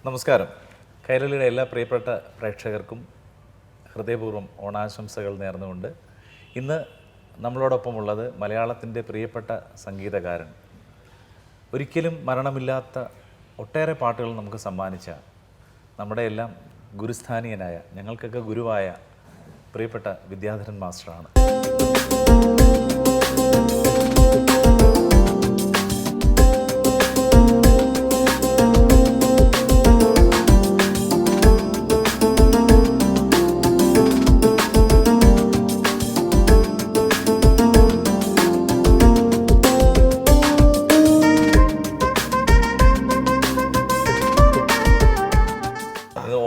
നമസ്കാരം. കൈരളിയുടെ എല്ലാ പ്രിയപ്പെട്ട പ്രേക്ഷകർക്കും ഹൃദയപൂർവ്വം ഓണാശംസകൾ നേർന്നുകൊണ്ട് ഇന്ന് നമ്മളോടൊപ്പമുള്ളത് മലയാളത്തിൻ്റെ പ്രിയപ്പെട്ട സംഗീതകാരൻ, ഒരിക്കലും മരണമില്ലാത്ത ഒട്ടേറെ പാട്ടുകൾ നമുക്ക് സമ്മാനിച്ച നമ്മുടെ എല്ലാം ഗുരുസ്ഥാനീയനായ, ഞങ്ങൾക്കൊക്കെ ഗുരുവായ പ്രിയപ്പെട്ട വിദ്യാധരൻ മാസ്റ്ററാണ്.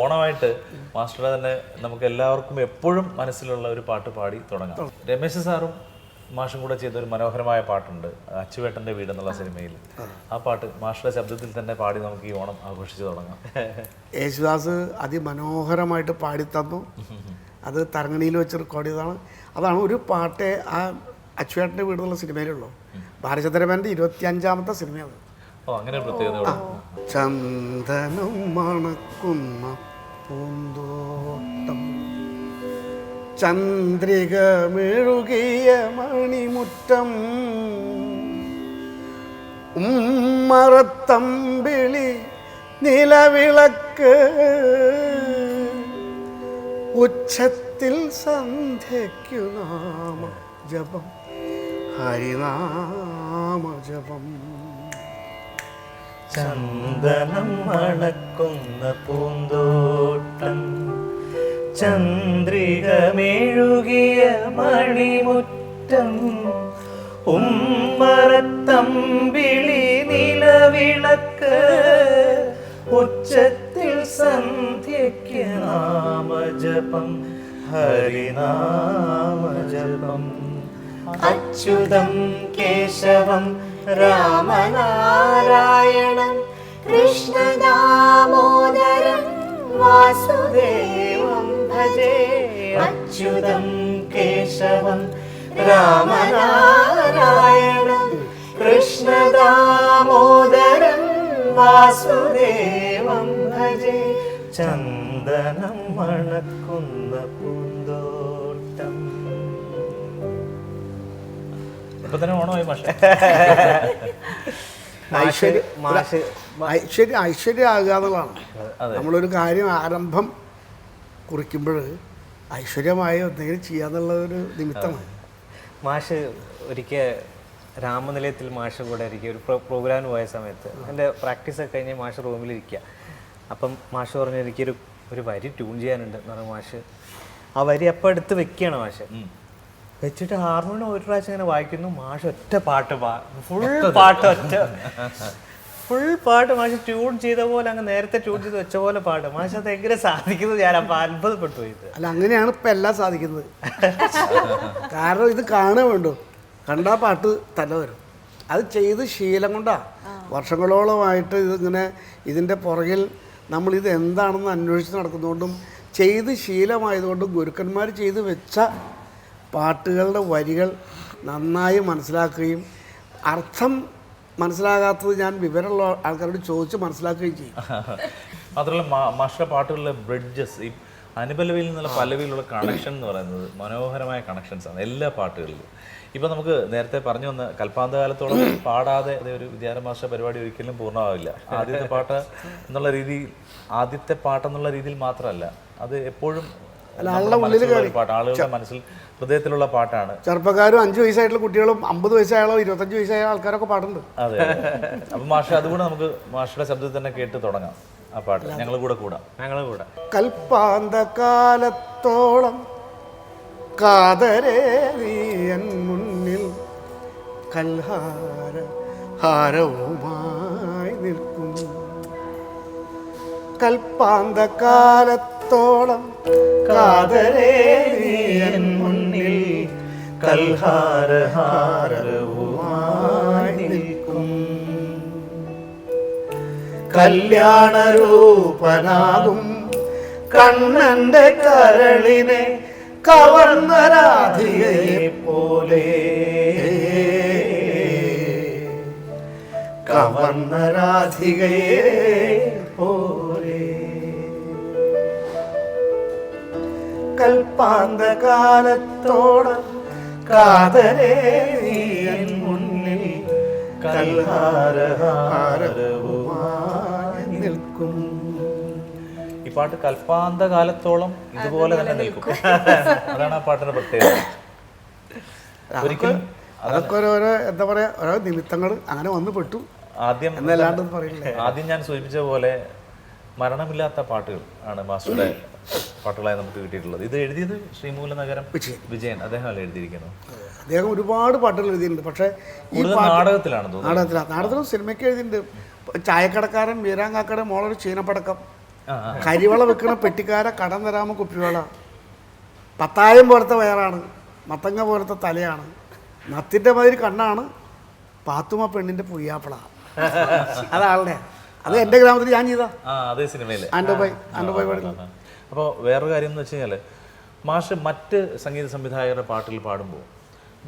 ഓണമായിട്ട് മാസ്റ്ററുടെ തന്നെ നമുക്ക് എല്ലാവർക്കും എപ്പോഴും മനസ്സിലുള്ള ഒരു പാട്ട് പാടി തുടങ്ങാം. രമേശ് സാറും മാഷും കൂടെ ചെയ്ത ഒരു മനോഹരമായ പാട്ടുണ്ട്, അച്ചുവേട്ടൻ്റെ വീട് എന്നുള്ള സിനിമയിൽ. ആ പാട്ട് മാസ്റ്ററുടെ ശബ്ദത്തിൽ തന്നെ പാടി നമുക്ക് ഈ ഓണം ആഘോഷിച്ച് തുടങ്ങാം. യേശുദാസ് അതിമനോഹരമായിട്ട് പാടിത്തന്നു. അത് തരങ്ങണിയിൽ വെച്ച് റെക്കോർഡ് ചെയ്തതാണ്. അതാണ് ഒരു പാട്ട് ആ അച്ചുവേട്ടൻ്റെ വീട് എന്നുള്ള സിനിമയിലുള്ളൂ. ബാലചന്ദ്രമേൻ്റെ 25ാമത്തെ സിനിമയാണ്. അങ്ങനെ പ്രത്യേകത. ചന്ദനം മണക്കുന്ന പൂന്തോട്ടം, ചന്ദ്രിക മെഴുകിയ മണിമുറ്റം, ഉമ്മറത്തമ്പിളി നിലവിളക്ക്, ഉച്ചത്തിൽ സന്ധ്യയ്ക്കു നാമ ജപം, ഹരിനാമ ജപം. ചന്ദനം മണക്കുന്ന പൂന്തോട്ടം, ചന്ദ്രിക മെഴുകിയ മണിമുറ്റം, ഉമ്മറത്തമ്പിളി നിലവിളക്ക്, ഉച്ചത്തിൽ സന്ധ്യയ്ക്ക് നാമജപം, ഹരിനാമജപം. അച്യുതം കേശവം രാമനാരായണം, കൃഷ്ണദാമോദരം വാസുദേവം ഭജേ. അച്യുതം കേശവം രാമനാരായണം, കൃഷ്ണദാമോദരം വാസുദേവം ഭജേ. ചന്ദനം മണക്കുന്ന പൂന്തോട്ടം. ഇപ്പൊ തന്നെ ഓണമായി മാഷ. ഐശ്വര്യമാകുക എന്നുള്ളതാണ്. നമ്മളൊരു കാര്യം ആരംഭം കുറിക്കുമ്പോൾ ഐശ്വര്യമായി എന്തെങ്കിലും ചെയ്യാന്നുള്ളൊരു നിമിത്തമാണ്. മാഷ് ഒരിക്കൽ രാമനിലയത്തിൽ മാഷ് കൂടെ ഒരിക്കൽ ഒരു പ്രോഗ്രാമിന് പോയ സമയത്ത് എൻ്റെ പ്രാക്ടീസൊക്കെ കഴിഞ്ഞ് മാഷ് റൂമിലിരിക്കുക. അപ്പം മാഷ് പറഞ്ഞു എനിക്കൊരു വരി ട്യൂൺ ചെയ്യാനുണ്ട് എന്ന് പറഞ്ഞ മാഷ് ആ വരി അപ്പം എടുത്ത് വെക്കുകയാണ്. മാഷ് വെച്ചിട്ട് ഹാർമോണിയം ഒരു പ്രാവശ്യം ഇങ്ങനെ വായിക്കുന്നു. മാഷ് ഒറ്റ പാട്ട് ഫുൾ പാട്ട് മാഷ് ട്യൂൺ ചെയ്ത പോലെ, അങ്ങ് നേരത്തെ ട്യൂൺ ചെയ്ത് വെച്ച പോലെ പാട്ട്. മാഷ് അത് എങ്ങനെ സാധിക്കുന്നത് ഞാൻ അപ്പം അത്ഭുതപ്പെട്ടു പോയി. അല്ല, അങ്ങനെയാണ് ഇപ്പം എല്ലാം സാധിക്കുന്നത്. കാരണം ഇത് കാണുക വേണ്ടു, കണ്ടാൽ പാട്ട് തല വരും. അത് ചെയ്ത് ശീലം കൊണ്ടാണ്. വർഷങ്ങളോളമായിട്ട് ഇതിൻ്റെ പുറകിൽ നമ്മളിത് എന്താണെന്ന് അന്വേഷിച്ച് നടക്കുന്നതുകൊണ്ടും ചെയ്ത് ശീലമായതുകൊണ്ടും ഗുരുക്കന്മാർ ചെയ്ത് വെച്ച പാട്ടുകളുടെ വരികൾ നന്നായി മനസ്സിലാക്കുകയും അർത്ഥം മനസ്സിലാകാത്തത് ഞാൻ വിവരമുള്ള ആൾക്കാരോട് ചോദിച്ച് മനസ്സിലാക്കുകയും ചെയ്യും. മാത്രമല്ല മാസ്റ്ററുടെ പാട്ടുകളിലെ ബ്രിഡ്ജസ്, ഈ അനുപല്ലവിയിൽ നിന്നുള്ള പല്ലവിയിലുള്ള കണക്ഷൻ എന്ന് പറയുന്നത് മനോഹരമായ കണക്ഷൻസാണ് എല്ലാ പാട്ടുകളിലും. ഇപ്പം നമുക്ക് നേരത്തെ പറഞ്ഞു വന്ന കൽപ്പാന്തകാലത്തോളം പാടാതെ ഒരു വിദ്യാധരൻ മാസ്റ്റർ പരിപാടി ഒരിക്കലും പൂർണ്ണമാവില്ല. ആദ്യത്തെ പാട്ടെന്നുള്ള രീതിയിൽ മാത്രമല്ല, അത് എപ്പോഴും പാട്ട്, ആളുകളുടെ മനസ്സിൽ ഹൃദയത്തിലുള്ള പാട്ടാണ്. ചെറുപ്പക്കാരും 5 വയസ്സായിട്ടുള്ള കുട്ടികളും 50 വയസ്സായാലോ 25 വയസ്സായ ആൾക്കാരൊക്കെ പാടുണ്ട്. അതെ. അപ്പം മാഷ അതുകൂടെ നമുക്ക് മാഷയുടെ ശബ്ദത്തിൽ തന്നെ കേട്ട് തുടങ്ങാം ആ പാട്ട്. ഞങ്ങൾ കൂടെ കൂടാം. കൽപ്പാന്തകാലത്തോളം കാതരേ നീ എൻ മുന്നിൽ കൽഹാരവുമായി നിൽക്കും. കൽപ്പാന്തകാലത്തോളം കാതരേ നീ എൻ മുന്നിൽ കൽഹാരവുമായി നിൽക്കും. കല്യാണരൂപനാകും കണ്ണന്റെ കരളിനെ കവർന്ന രാധികയെ പോലെ കവർന്ന രാധികയെ പോലെ കൽപ്പാന്തകാലത്തോളം കാതലേ നീ എൻ മുന്നിൽ കൽഹാരഹാരവുമായി നിൽക്കും. ഈ പാട്ട് കൽപ്പാന്ത കാലത്തോളം ഇതുപോലെ തന്നെ നിൽക്കും. അതാണ് ആ പാട്ടിന്റെ പ്രത്യേകത. ഒരിക്കലും അതൊക്കെ ഓരോരോ എന്താ പറയാ ഓരോ നിമിത്തങ്ങൾ അങ്ങനെ വന്നു പെട്ടു എന്നല്ലാണ്ട് പറയില്ല. ആദ്യം ഞാൻ സൂചിപ്പിച്ച പോലെ മരണമില്ലാത്ത പാട്ടുകൾ ആണ് മാസ്റ്ററുടെ പാട്ടുകളായി നമുക്ക് കിട്ടിയിട്ടുള്ളത്. ഇത് എഴുതിയത് ശ്രീമൂലനഗരം വിജയൻ, അദ്ദേഹമല്ല എഴുതിയിരിക്കുന്നത്. അദ്ദേഹം ഒരുപാട് പാട്ടുകൾ എഴുതിയിട്ടുണ്ട്. പക്ഷേ ഈ നാടകത്തിലാണ് നാടകത്തിലും സിനിമയ്ക്ക് എഴുതിയിട്ടുണ്ട്. ചായക്കടക്കാരൻ വീരാങ്കാക്കയുടെ മോളൊരു ചീനപ്പടക്കം, കരിവള വെക്കണ പെട്ടിക്കാര കടം തരാമ കുപ്പിവള, പത്തായം പോലത്തെ വയറാണ്, മത്തങ്ങ പോലത്തെ തലയാണ്, നത്തിൻ്റെ മാതിരി കണ്ണാണ്, പാത്തുമ പെണ്ണിൻ്റെ പുയ്യാപ്പിള. അതാളുടെ അത് എൻ്റെ ഗ്രാമത്തിൽ ഞാൻ ചെയ്താ അതേ സിനിമയിലെ ആൻഡോബായ് പാടില്ല. അപ്പോൾ വേറൊരു കാര്യം എന്ന് വെച്ച് കഴിഞ്ഞാൽ മാഷ് മറ്റ് സംഗീത സംവിധായകരുടെ പാട്ടിൽ പാടുമ്പോൾ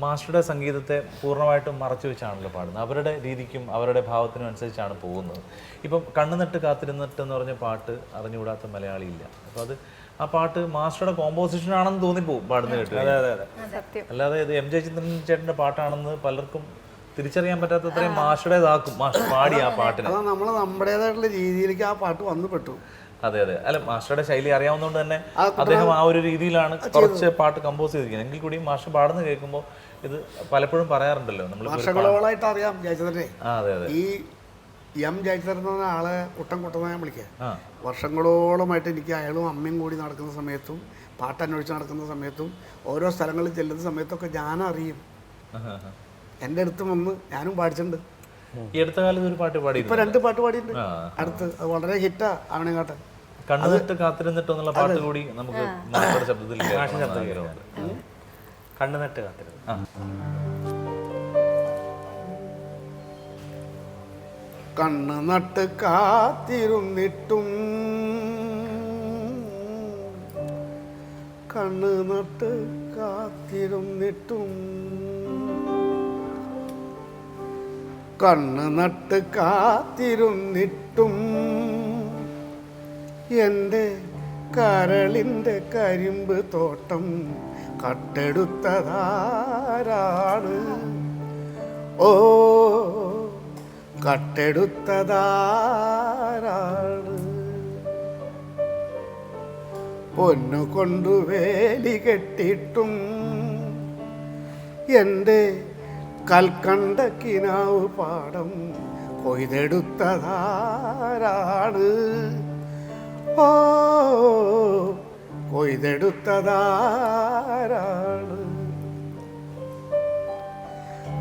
മാസ്റ്ററുടെ സംഗീതത്തെ പൂർണ്ണമായിട്ടും മറച്ചു വെച്ചാണല്ലോ പാടുന്നത്. അവരുടെ രീതിക്കും അവരുടെ ഭാവത്തിനും അനുസരിച്ചാണ് പോകുന്നത്. ഇപ്പം കണ്ണുനട്ട് കാത്തിരുന്നിട്ട് എന്ന് പറഞ്ഞ പാട്ട് അറിഞ്ഞുകൂടാത്ത മലയാളിയില്ല. അപ്പോൾ അത് ആ പാട്ട് മാസ്റ്ററുടെ കോമ്പോസിഷൻ ആണെന്ന് തോന്നിപ്പോവും പാടുന്ന കേട്ടു. അല്ലാതെ ഇത് എം ജയചന്ദ്രൻ ചേട്ടൻ്റെ പാട്ടാണെന്ന് പലർക്കും തിരിച്ചറിയാൻ പറ്റാത്തത്രയും മാസ്റ്ററുടേതാക്കും മാസ്റ്റർ പാടി ആ പാട്ടിന്. നമ്മൾ നമ്മുടേതായിട്ടുള്ള രീതിയിലേക്ക് ആ പാട്ട് വന്നു പെട്ടു. അതെ അതെ. അല്ല, മാസ്റ്ററുടെ ശൈലി അറിയാവുന്നതുകൊണ്ട് തന്നെ അദ്ദേഹം ആ ഒരു രീതിയിലാണ് കുറച്ച് പാട്ട് കമ്പോസ് ചെയ്തിരിക്കുന്നത്. എങ്കിൽ കൂടി മാസ്റ്റർ പാടുന്ന കേൾക്കുമ്പോൾ ഇത് പലപ്പോഴും പറയാറുണ്ടല്ലോ നമ്മൾ വർഷങ്ങളോളായിട്ട് അറിയാം ജയചന്ദ്രനെ. അതെ അതെ. ഈ എം ജയചന്ദ്രൻ എന്ന് പറഞ്ഞ ആളെ കുട്ടൻ ഞാൻ വിളിക്കുക. വർഷങ്ങളോളമായിട്ട് എനിക്ക് അയാളും അമ്മയും കൂടി നടക്കുന്ന സമയത്തും പാട്ട് അന്വേഷിച്ച് നടക്കുന്ന സമയത്തും ഓരോ സ്ഥലങ്ങളിൽ ചെല്ലുന്ന സമയത്തൊക്കെ ഞാനറിയും. എൻ്റെ അടുത്ത് വന്ന് ഞാനും പാടിച്ചിട്ടുണ്ട്. ഈ അടുത്ത കാലത്ത് ഒരു പാട്ട് പാടി, ഇപ്പൊ 2 പാട്ട് പാടിയിട്ടുണ്ട് അടുത്ത്. അത് വളരെ ഹിറ്റാ ആവണേക്കാട്ടൻ. കണ്ണുനട്ട് കാത്തിരുന്നിട്ട് എന്നുള്ള പാട്ട് കൂടി നമുക്ക് മാസ്റ്ററുടെ ശബ്ദത്തിൽ കണ്ണുനട്ട് കാത്തിരുന്നു. കണ്ണ് നട്ട് കാത്തിരുന്നിട്ടും കണ്ണ് നട്ട് കാത്തിരുന്നിട്ടും കണ്ണ് നട്ട് കാത്തിരുന്നിട്ടും എൻ്റെ കരളിൻ്റെ കരിമ്പ് തോട്ടം കട്ടെടുത്തതാരാണ്? ഓ കട്ടെടുത്തതാരാണ്? പൊന്നു കൊണ്ടു വേലി കെട്ടിയിട്ടും എൻ്റെ കൽക്കണ്ട കിനാവ് പാടം കൊയ്തെടുത്തതാരാണ്? ഓ കൊയ്തെടുത്തതാരാണ്?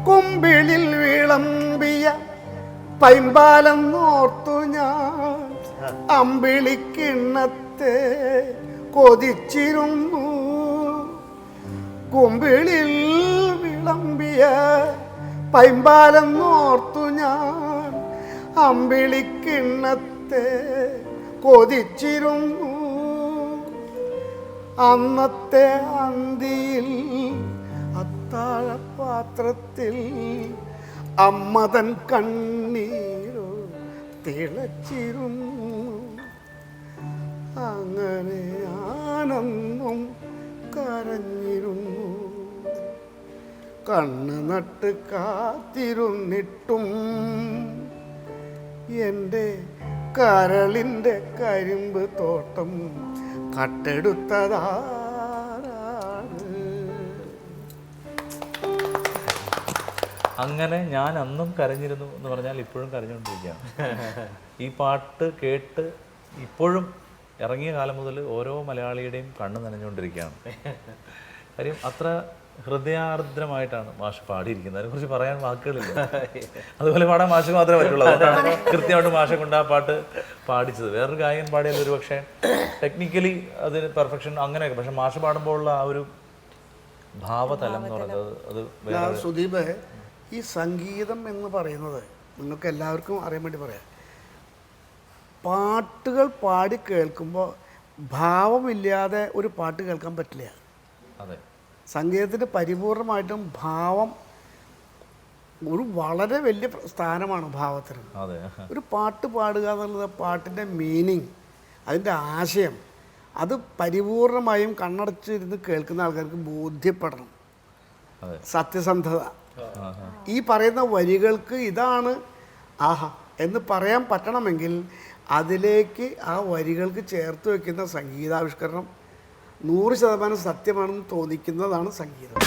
കുമ്പിളിൽ വിളമ്പിയ പൈമ്പാലം ഓർത്തു ഞാൻ അമ്പിളിക്കിണ്ണത്തെ കൊതിച്ചിരുന്നു. കുമ്പിളിൽ വിളമ്പിയ പൈമ്പാലം ഓർത്തു ഞാൻ അമ്പിളിക്കിണ്ണത്തെ കൊതിച്ചിരുന്നു. അന്നത്തെ അന്തിയിൽ അത്താഴപാത്രത്തിൽ അമ്മതൻ കണ്ണീരോ തിളച്ചിരുന്നു. അങ്ങനെ ഞാനെന്നും കരഞ്ഞിരുന്നു. കണ്ണ് നട്ട് കാത്തിരുന്നിട്ടും എൻ്റെ കരളിൻ്റെ കരിമ്പ് തോട്ടം കട്ടെടുത്തതാരാണ്? അങ്ങനെ ഞാൻ അന്നും കരഞ്ഞിരുന്നു എന്ന് പറഞ്ഞാൽ ഇപ്പോഴും കരഞ്ഞുകൊണ്ടിരിക്കുകയാണ്. ഈ പാട്ട് കേട്ട് ഇപ്പോഴും ഇറങ്ങിയ കാലം മുതൽ ഓരോ മലയാളിയുടെയും കണ്ണ് നനഞ്ഞുകൊണ്ടിരിക്കുകയാണ്. കാര്യം അത്ര ഹൃദയാർദ്രമായിട്ടാണ് മാഷ് പാടിയിരിക്കുന്നത്. അതിനെക്കുറിച്ച് പറയാൻ വാക്കുകളില്ല. അതുപോലെ പാടാൻ മാഷ് മാത്രമേ പറ്റുള്ളൂ. അതുകൊണ്ടാണ് കൃത്യമായിട്ട് മാഷെ കൊണ്ട് ആ പാട്ട് പാടിച്ചത്. വേറൊരു ഗായകൻ പാടിയാൽ ഒരു പക്ഷേ ടെക്നിക്കലി അതിന് പെർഫെക്ഷൻ അങ്ങനെയൊക്കെ, പക്ഷെ മാഷ് പാടുമ്പോൾ ഉള്ള ആ ഒരു ഭാവതലം എന്ന് പറയുന്നത് അത് സുദീപ്, ഈ സംഗീതം എന്ന് പറയുന്നത് നിങ്ങൾക്ക് എല്ലാവർക്കും അറിയാൻ വേണ്ടി പറയാം. പാട്ടുകൾ പാടി കേൾക്കുമ്പോൾ ഭാവമില്ലാതെ ഒരു പാട്ട് കേൾക്കാൻ പറ്റില്ല. അതെ, സംഗീതത്തിന് പരിപൂർണമായിട്ടും ഭാവം ഒരു വളരെ വലിയ സ്ഥാനമാണ് ഭാവത്തിന്. അതെ. ഒരു പാട്ട് പാടുക എന്നുള്ളത് പാട്ടിൻ്റെ മീനിങ്, അതിൻ്റെ ആശയം അത് പരിപൂർണമായും കണ്ണടച്ചിരുന്ന് കേൾക്കുന്ന ആൾക്കാർക്ക് ബോധ്യപ്പെടണം. സത്യസന്ധത. ഈ പറയുന്ന വരികൾക്ക് ഇതാണ് ആഹാ എന്ന് പറയാൻ പറ്റണമെങ്കിൽ അതിലേക്ക് ആ വരികൾക്ക് ചേർത്ത് വയ്ക്കുന്ന സംഗീതാവിഷ്കരണം 100% സത്യമാണെന്ന് തോന്നിക്കുന്നതാണ് സംഗീതം.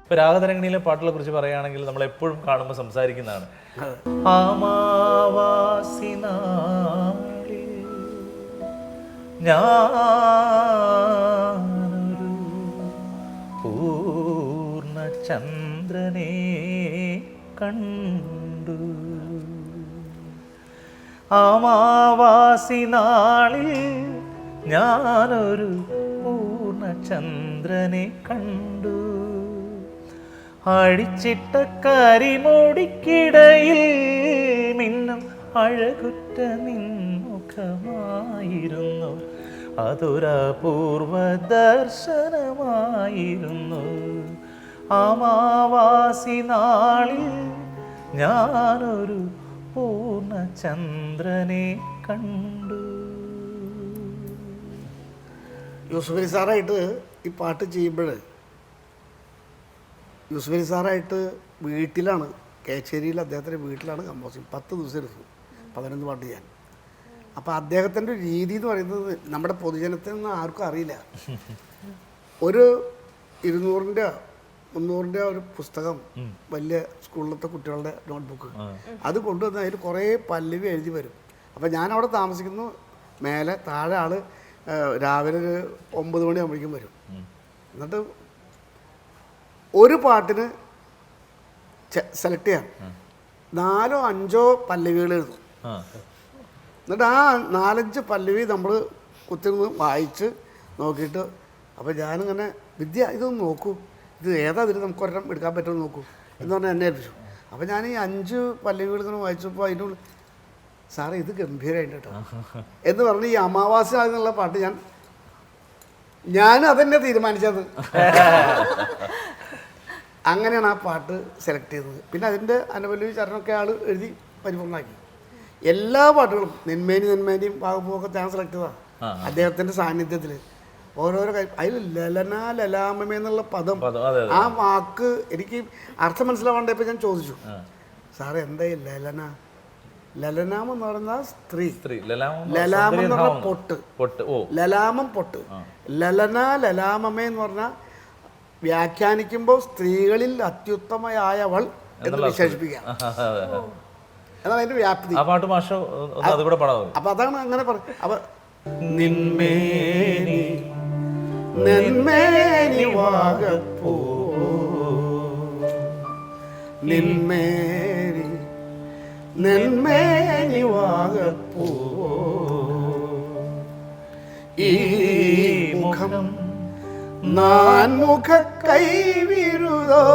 ഇപ്പൊ രാഗതരംഗിണിയിലെ പാട്ടുകളെ കുറിച്ച് പറയുകയാണെങ്കിൽ നമ്മൾ എപ്പോഴും കാണുമ്പോൾ സംസാരിക്കുന്നതാണ് അമാവാസിനാളിൽ ഞാനൊരു പൂർണ്ണചന്ദ്രനെ കണ്ടു. അമാവാസിനാളിൽ ഞാനൊരു പൂർണ്ണചന്ദ്രനെ കണ്ടു. അഴിച്ചിട്ട കരിമുടിക്കിടയിൽ മിന്നും അഴകുറ്റ നിൻമുഖമായിരുന്നു. അതൊരപൂർവ ദർശനമായിരുന്നു. അമാവാസി നാളിൽ ഞാനൊരു പൂർണ്ണചന്ദ്രനെ കണ്ടു. യൂസുഫ് അലി സാറായിട്ട് ഈ പാട്ട് ചെയ്യുമ്പോൾ യൂസുഫ് അലി സാറായിട്ട് വീട്ടിലാണ്, കേച്ചേരിയിൽ അദ്ദേഹത്തിൻ്റെ വീട്ടിലാണ് കമ്പോസിങ്. 10 ദിവസം എടുത്തു 11 പാട്ട് ചെയ്യാൻ. അപ്പോൾ അദ്ദേഹത്തിൻ്റെ ഒരു രീതി എന്ന് പറയുന്നത് നമ്മുടെ പൊതുജനത്തിനൊന്നും ആർക്കും അറിയില്ല. ഒരു 200-ൻ്റെ 300-ൻ്റെ ഒരു പുസ്തകം, വലിയ സ്കൂളിലത്തെ കുട്ടികളുടെ നോട്ട്ബുക്ക്, അത് കൊണ്ടുവന്ന് അതിൽ കുറേ പല്ലവി എഴുതി വരും. അപ്പോൾ ഞാനവിടെ താമസിക്കുന്നു, മേലെ താഴെ ആൾ രാവിലെ ഒരു 9 മണിയാകുമ്പോഴേക്കും വരും. എന്നിട്ട് ഒരു പാട്ടിന് സെലക്ട് ചെയ്യാൻ 4 or 5 പല്ലവികൾ എഴുതും. എന്നിട്ട് ആ 4-5 പല്ലവി നമ്മൾ കുത്തിരുന്ന് വായിച്ച് നോക്കിയിട്ട്, അപ്പോൾ ഞാനിങ്ങനെ വിദ്യ ഇതൊന്ന് നോക്കൂ, ഇത് ഏതാ ഇതിൽ നമുക്ക് ഒരെണ്ണം എടുക്കാൻ പറ്റുമെന്ന് നോക്കൂ എന്ന് പറഞ്ഞാൽ എന്നെ ഏൽപ്പിച്ചു. അപ്പോൾ ഞാൻ ഈ 5 പല്ലവികൾ ഇങ്ങനെ വായിച്ചപ്പോൾ അതിനുള്ള സാറേ ഇത് ഗംഭീരമായിട്ട് കേട്ടോ എന്ന് പറഞ്ഞ് ഈ അമാവാസി എന്നുള്ള പാട്ട് ഞാൻ അതെന്നെ തീരുമാനിച്ചത്. അങ്ങനെയാണ് ആ പാട്ട് സെലക്ട് ചെയ്തത്. പിന്നെ അതിൻ്റെ അനുപല്ലവി ചരണമൊക്കെ ആൾ എഴുതി പരിപൂർണ്ണമാക്കി. എല്ലാ പാട്ടുകളും നെന്മേനിയും പാകപ്പുമൊക്കെ ഞാൻ സെലക്ട് ചെയ്തതാണ് അദ്ദേഹത്തിൻ്റെ സാന്നിധ്യത്തിൽ. ഓരോരോ കാര്യം അതിൽ ലലന ലലാമമേ എന്നുള്ള പദം, ആ വാക്ക് എനിക്ക് അർത്ഥം മനസ്സിലാവാണ്ട് ഇപ്പം ഞാൻ ചോദിച്ചു, സാറേ എന്താ ഈ ലലനാമം എന്ന് പറയുന്ന സ്ത്രീ, ലലാമം എന്ന് പറഞ്ഞാൽ പൊട്ട്, ലലാമം പൊട്ട്, ലലന ലലാമമേ എന്ന് പറഞ്ഞാൽ വ്യാഖ്യാനിക്കുമ്പോൾ സ്ത്രീകളിൽ അത്യുത്തമയായവൾ എന്ന് വിശേഷിപ്പിക്കാം. അതാണ് അതിന്റെ വ്യാപ്തി. അപ്പൊ അതാണ് അങ്ങനെ പറയും. അപ്പൊ നെന്മേനി വാഗപ്പൂ, നെന്മേനി വാഗപ്പൂ, ഈ മുഖം നാൻമുഖ കൈവിരുതോ,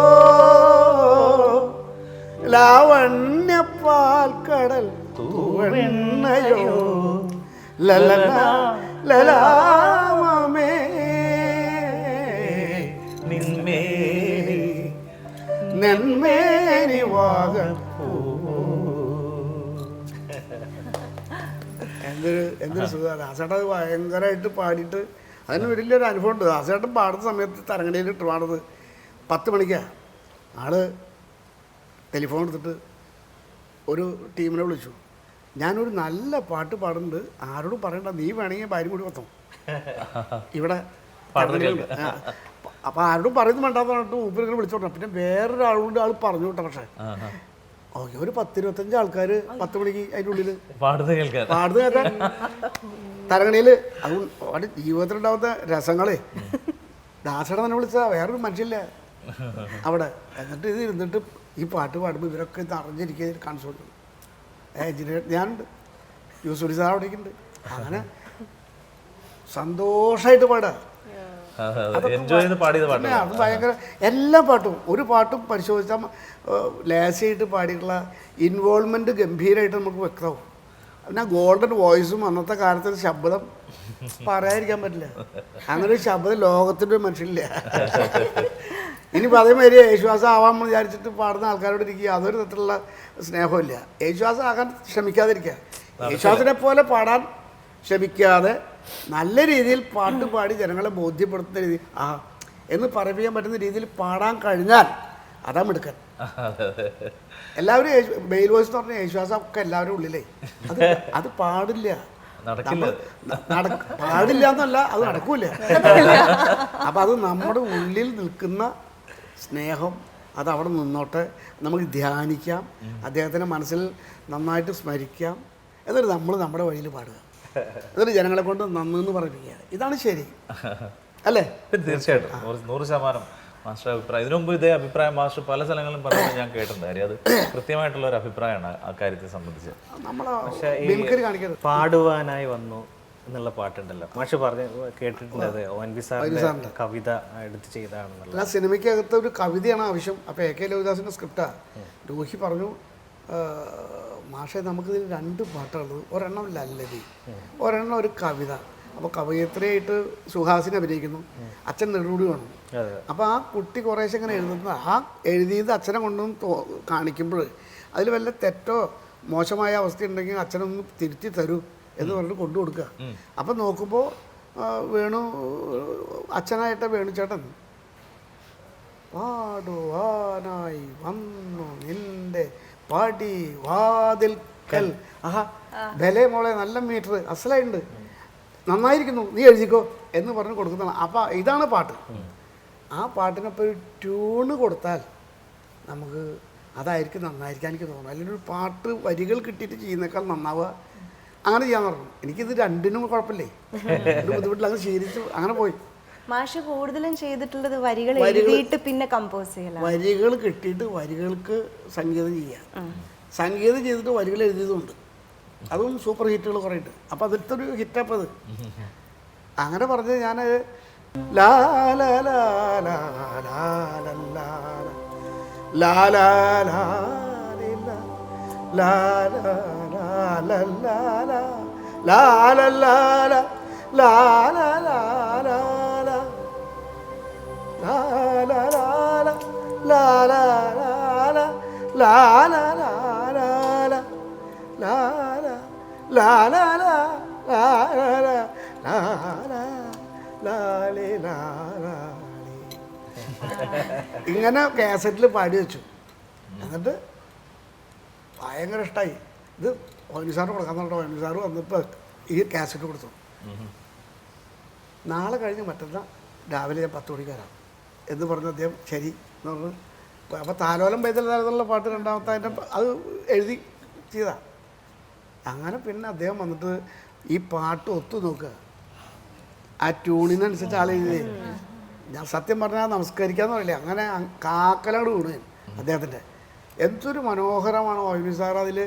ലാവണ്യപ്പാൽക്കടൽ തൂവെണ്ണയോ, ലലാമമേ നെന്മേനി വാഗപ്പൂ. എന്തൊരു സുഖമാണ്. ദാസേട്ടൻ അത് ഭയങ്കരമായിട്ട് പാടിയിട്ട് അതിന് വലിയൊരു അനുഭവം ഉണ്ട്. ദാസേട്ടൻ പാടുന്ന സമയത്ത് തരങ്ങണിയിൽ പാടുന്നത് 10 മണിക്കാണ്. ആള് ടെലിഫോൺ എടുത്തിട്ട് ഒരു ടീമിനെ വിളിച്ചു, ഞാനൊരു നല്ല പാട്ട് പാടുന്നുണ്ട്, ആരോടും പറയണ്ട, നീ വേണമെങ്കിൽ ഭാര്യ കൂടി വന്നോ ഇവിടെ. അപ്പം ആരോടും പറയുന്നത് വേണ്ടാന്ന് പറഞ്ഞിട്ട് ഊപ്പിനെ വിളിച്ചോട്ടെ. പിന്നെ വേറൊരാളോട് ആൾ പറഞ്ഞു വിട്ട. പക്ഷേ ഓക്കെ, ഒരു 10-25 ആൾക്കാർ 10 മണിക്ക് അതിൻ്റെ ഉള്ളിൽ പാടുന്നത് കേൾക്കാൻ തരങ്ങണിയിൽ. അത് ജീവിതത്തിലുണ്ടാവുന്ന രസങ്ങളെ. ദാസേട്ടൻ തന്നെ വിളിച്ചാൽ വേറൊരു മനുഷ്യല്ല അവിടെ. എന്നിട്ട് ഇത് ഇരുന്നിട്ട് ഈ പാട്ട് പാടുമ്പോൾ ഇവരൊക്കെ ഇത് അറിഞ്ഞിരിക്കുക കാണിച്ചു കൊടുക്കും. എഞ്ചിനീയർ ഞാനുണ്ട്, യൂസുഫ് അലി സാർ അവിടെ ഉണ്ട്. അങ്ങനെ സന്തോഷമായിട്ട് പാടുക. അത് ഭയങ്കര എല്ലാ പാട്ടും, ഒരു പാട്ടും പരിശോധിച്ചാൽ ലേശയായിട്ട് പാടിയിട്ടുള്ള ഇൻവോൾവ്മെൻറ്റ് ഗംഭീരമായിട്ട് നമുക്ക് വ്യക്തമാവും. പിന്നെ ഗോൾഡൻ വോയിസും അന്നത്തെ കാലത്തെ ശബ്ദം പറയാതിരിക്കാൻ പറ്റില്ല. അങ്ങനെ ഒരു ശബ്ദം ലോകത്തിൻ്റെ ഒരു മനുഷ്യനില്ല. ഇനിയിപ്പോൾ അതേമാതിരി യേശുദാസം ആവാമെന്ന് വിചാരിച്ചിട്ട് പാടുന്ന ആൾക്കാരോട് ഇരിക്കുക, അതൊരു തരത്തിലുള്ള സ്നേഹമില്ല. യേശുദാസം ആകാൻ ശ്രമിക്കാതിരിക്കുക, യേശുദാസിനെ പോലെ പാടാൻ ശ്രമിക്കാതെ നല്ല രീതിയിൽ പാട്ട് പാടി ജനങ്ങളെ ബോധ്യപ്പെടുത്തുന്ന രീതിയിൽ എന്ന് പറയിപ്പിക്കാൻ പറ്റുന്ന രീതിയിൽ പാടാൻ കഴിഞ്ഞാൽ അതാ മിടുക്കൻ. എല്ലാവരും മെയിൽ വോയിസ് എന്ന് പറഞ്ഞാൽ യേശുദാസം ഒക്കെ എല്ലാവരും ഉള്ളിലേ അത് പാടില്ല, പാടില്ല എന്നല്ല, അത് നടക്കൂല. അപ്പം അത് നമ്മുടെ ഉള്ളിൽ നിൽക്കുന്ന സ്നേഹം അത് അവിടെ നിന്നോട്ടെ, നമുക്ക് ധ്യാനിക്കാം, അദ്ദേഹത്തിൻ്റെ മനസ്സിൽ നന്നായിട്ട് സ്മരിക്കാം, എന്നിട്ട് നമ്മൾ നമ്മുടെ വഴിയിൽ പാടുക, എന്നിട്ട് ജനങ്ങളെ കൊണ്ട് നന്നെന്ന് പറയിപ്പിക്കുക. ഇതാണ് ശരി അല്ലേ? തീർച്ചയായിട്ടും 100% മാസ്റ്റർ അഭിപ്രായം. ഇതിനു മുമ്പ് ഇതേ അഭിപ്രായം മാസ്റ്റർ പല സ്ഥലങ്ങളിലും പറയുന്നത് ഞാൻ കേട്ടിട്ടുണ്ട്. കാര്യം അത് കൃത്യമായിട്ടുള്ള ഒരു അഭിപ്രായമാണ് ആ കാര്യത്തെ സംബന്ധിച്ച്. പക്ഷേ ഈ പാടുവാനായി വന്നു എന്നുള്ള പാട്ടുണ്ടല്ലോ, മാഷ് പറഞ്ഞ് കേട്ടിട്ടുണ്ട്, ONV സാറിന്റെ കവിത എടുത്ത് ചെയ്തതാണെന്നുള്ള. അല്ല, സിനിമയ്ക്കകത്ത് ഒരു കവിതയാണ് ആവശ്യം. അപ്പോൾ AK ലോഹിദാസിൻ്റെ സ്ക്രിപ്റ്റാണ്. രോഹി പറഞ്ഞു, മാഷെ നമുക്കിതിൽ 2 പാട്ടുള്ളത്, ഒരെണ്ണം ലല്ലതി, ഒരെണ്ണം ഒരു കവിത. അപ്പോൾ കവയിത്രിയായിട്ട് സുഹാസിനെ അഭിനയിക്കുന്നു, അച്ഛൻ നെടുമുടി വേണം. അപ്പോൾ ആ കുട്ടി കുറേശ്ശെ ഇങ്ങനെ എഴുതുന്നത്, ആ എഴുതിയത് അച്ഛനെ കൊണ്ടൊന്നും കാണിക്കുമ്പോൾ അതിൽ വല്ല തെറ്റോ മോശമായ അവസ്ഥ ഉണ്ടെങ്കിൽ അച്ഛനൊന്ന് തിരുത്തി തരൂ എന്ന് പറഞ്ഞിട്ട് കൊണ്ടു കൊടുക്കുക. അപ്പം നോക്കുമ്പോൾ വേണു അച്ഛനായിട്ട് വേണുചേട്ടൻ പാടുവാനായി വന്നു നിന്റെ പടി വാതിൽക്കൽ. ആഹാ ബലേ മോളെ, നല്ല മീറ്റർ, അസലായിട്ടുണ്ട്, നന്നായിരിക്കുന്നു, നീ എഴുതിക്കോ എന്ന് പറഞ്ഞ് കൊടുക്കുന്നതാണ്. അപ്പം ഇതാണ് പാട്ട്. ആ പാട്ടിനപ്പോൾ ഒരു ട്യൂണ് കൊടുത്താൽ നമുക്ക് അതായിരിക്കും നന്നായിരിക്കാൻ എനിക്ക് തോന്നുന്നു. അല്ലെങ്കിൽ ഒരു പാട്ട് വരികൾ കിട്ടിയിട്ട് ചെയ്യുന്നേക്കാൾ നന്നാവുക അങ്ങനെ ചെയ്യാന്ന് പറഞ്ഞു. എനിക്കിത് 2നും കുഴപ്പമില്ലേ, ഒരു ബുദ്ധിമുട്ടില്ല, അത് ശീലിച്ചു അങ്ങനെ പോയി. മാഷ് കൂടുതലും ചെയ്തിട്ടുള്ളത് വരികൾ എഴുതിയിട്ട് പിന്നെ കമ്പോസ് ചെയ്യലാണ്. വരികൾ കിട്ടിയിട്ട് വരികൾക്ക് സംഗീതം ചെയ്യുക, സംഗീതം ചെയ്തിട്ട് വരികൾ എഴുതിയതുണ്ട്, അതും സൂപ്പർ ഹിറ്റുകൾ കുറേ ഉണ്ട്. അപ്പം അതിലത്തെ ഒരു ഹിറ്റപ്പം അത് അങ്ങനെ പറഞ്ഞ് ഞാൻ ലാ ലാ ലാ ലാ ലാ ലാ ലാ ലാ ലാ ലാ ലാ ലാ ലാ ലാ ഇങ്ങനെ കാസറ്റിൽ പാടി വെച്ചു. എന്നിട്ട് ഭയങ്കര ഇഷ്ടമായി. ഇത് ONV സാറിന് കൊടുക്കാൻ പറഞ്ഞിട്ട് ONV സാറ് വന്നപ്പോൾ ഈ കാസറ്റ് കൊടുത്തു. നാളെ കഴിഞ്ഞ് മറ്റന്നാൾ രാവിലെ ഞാൻ 10 മണിക്ക് വരാം എന്ന് പറഞ്ഞ് അദ്ദേഹം ശരി എന്ന് പറഞ്ഞു. അപ്പോൾ താലോലം പൈതലുള്ള പാട്ട് രണ്ടാമത്തെ അതിൻ്റെ അത് എഴുതി ചെയ്താ. അങ്ങനെ പിന്നെ അദ്ദേഹം വന്നിട്ട് ഈ പാട്ട് ഒത്തു നോക്കുക, ആ ട്യൂണിനനുസരിച്ച് ആൾ എഴുതി. ഞാൻ സത്യം പറഞ്ഞാൽ നമസ്കരിക്കാന്ന് പറയില്ല, അങ്ങനെ കാക്കലോട് വീണു അദ്ദേഹത്തിൻ്റെ. എന്തൊരു മനോഹരമാണ് ONV സാർ അതിൽ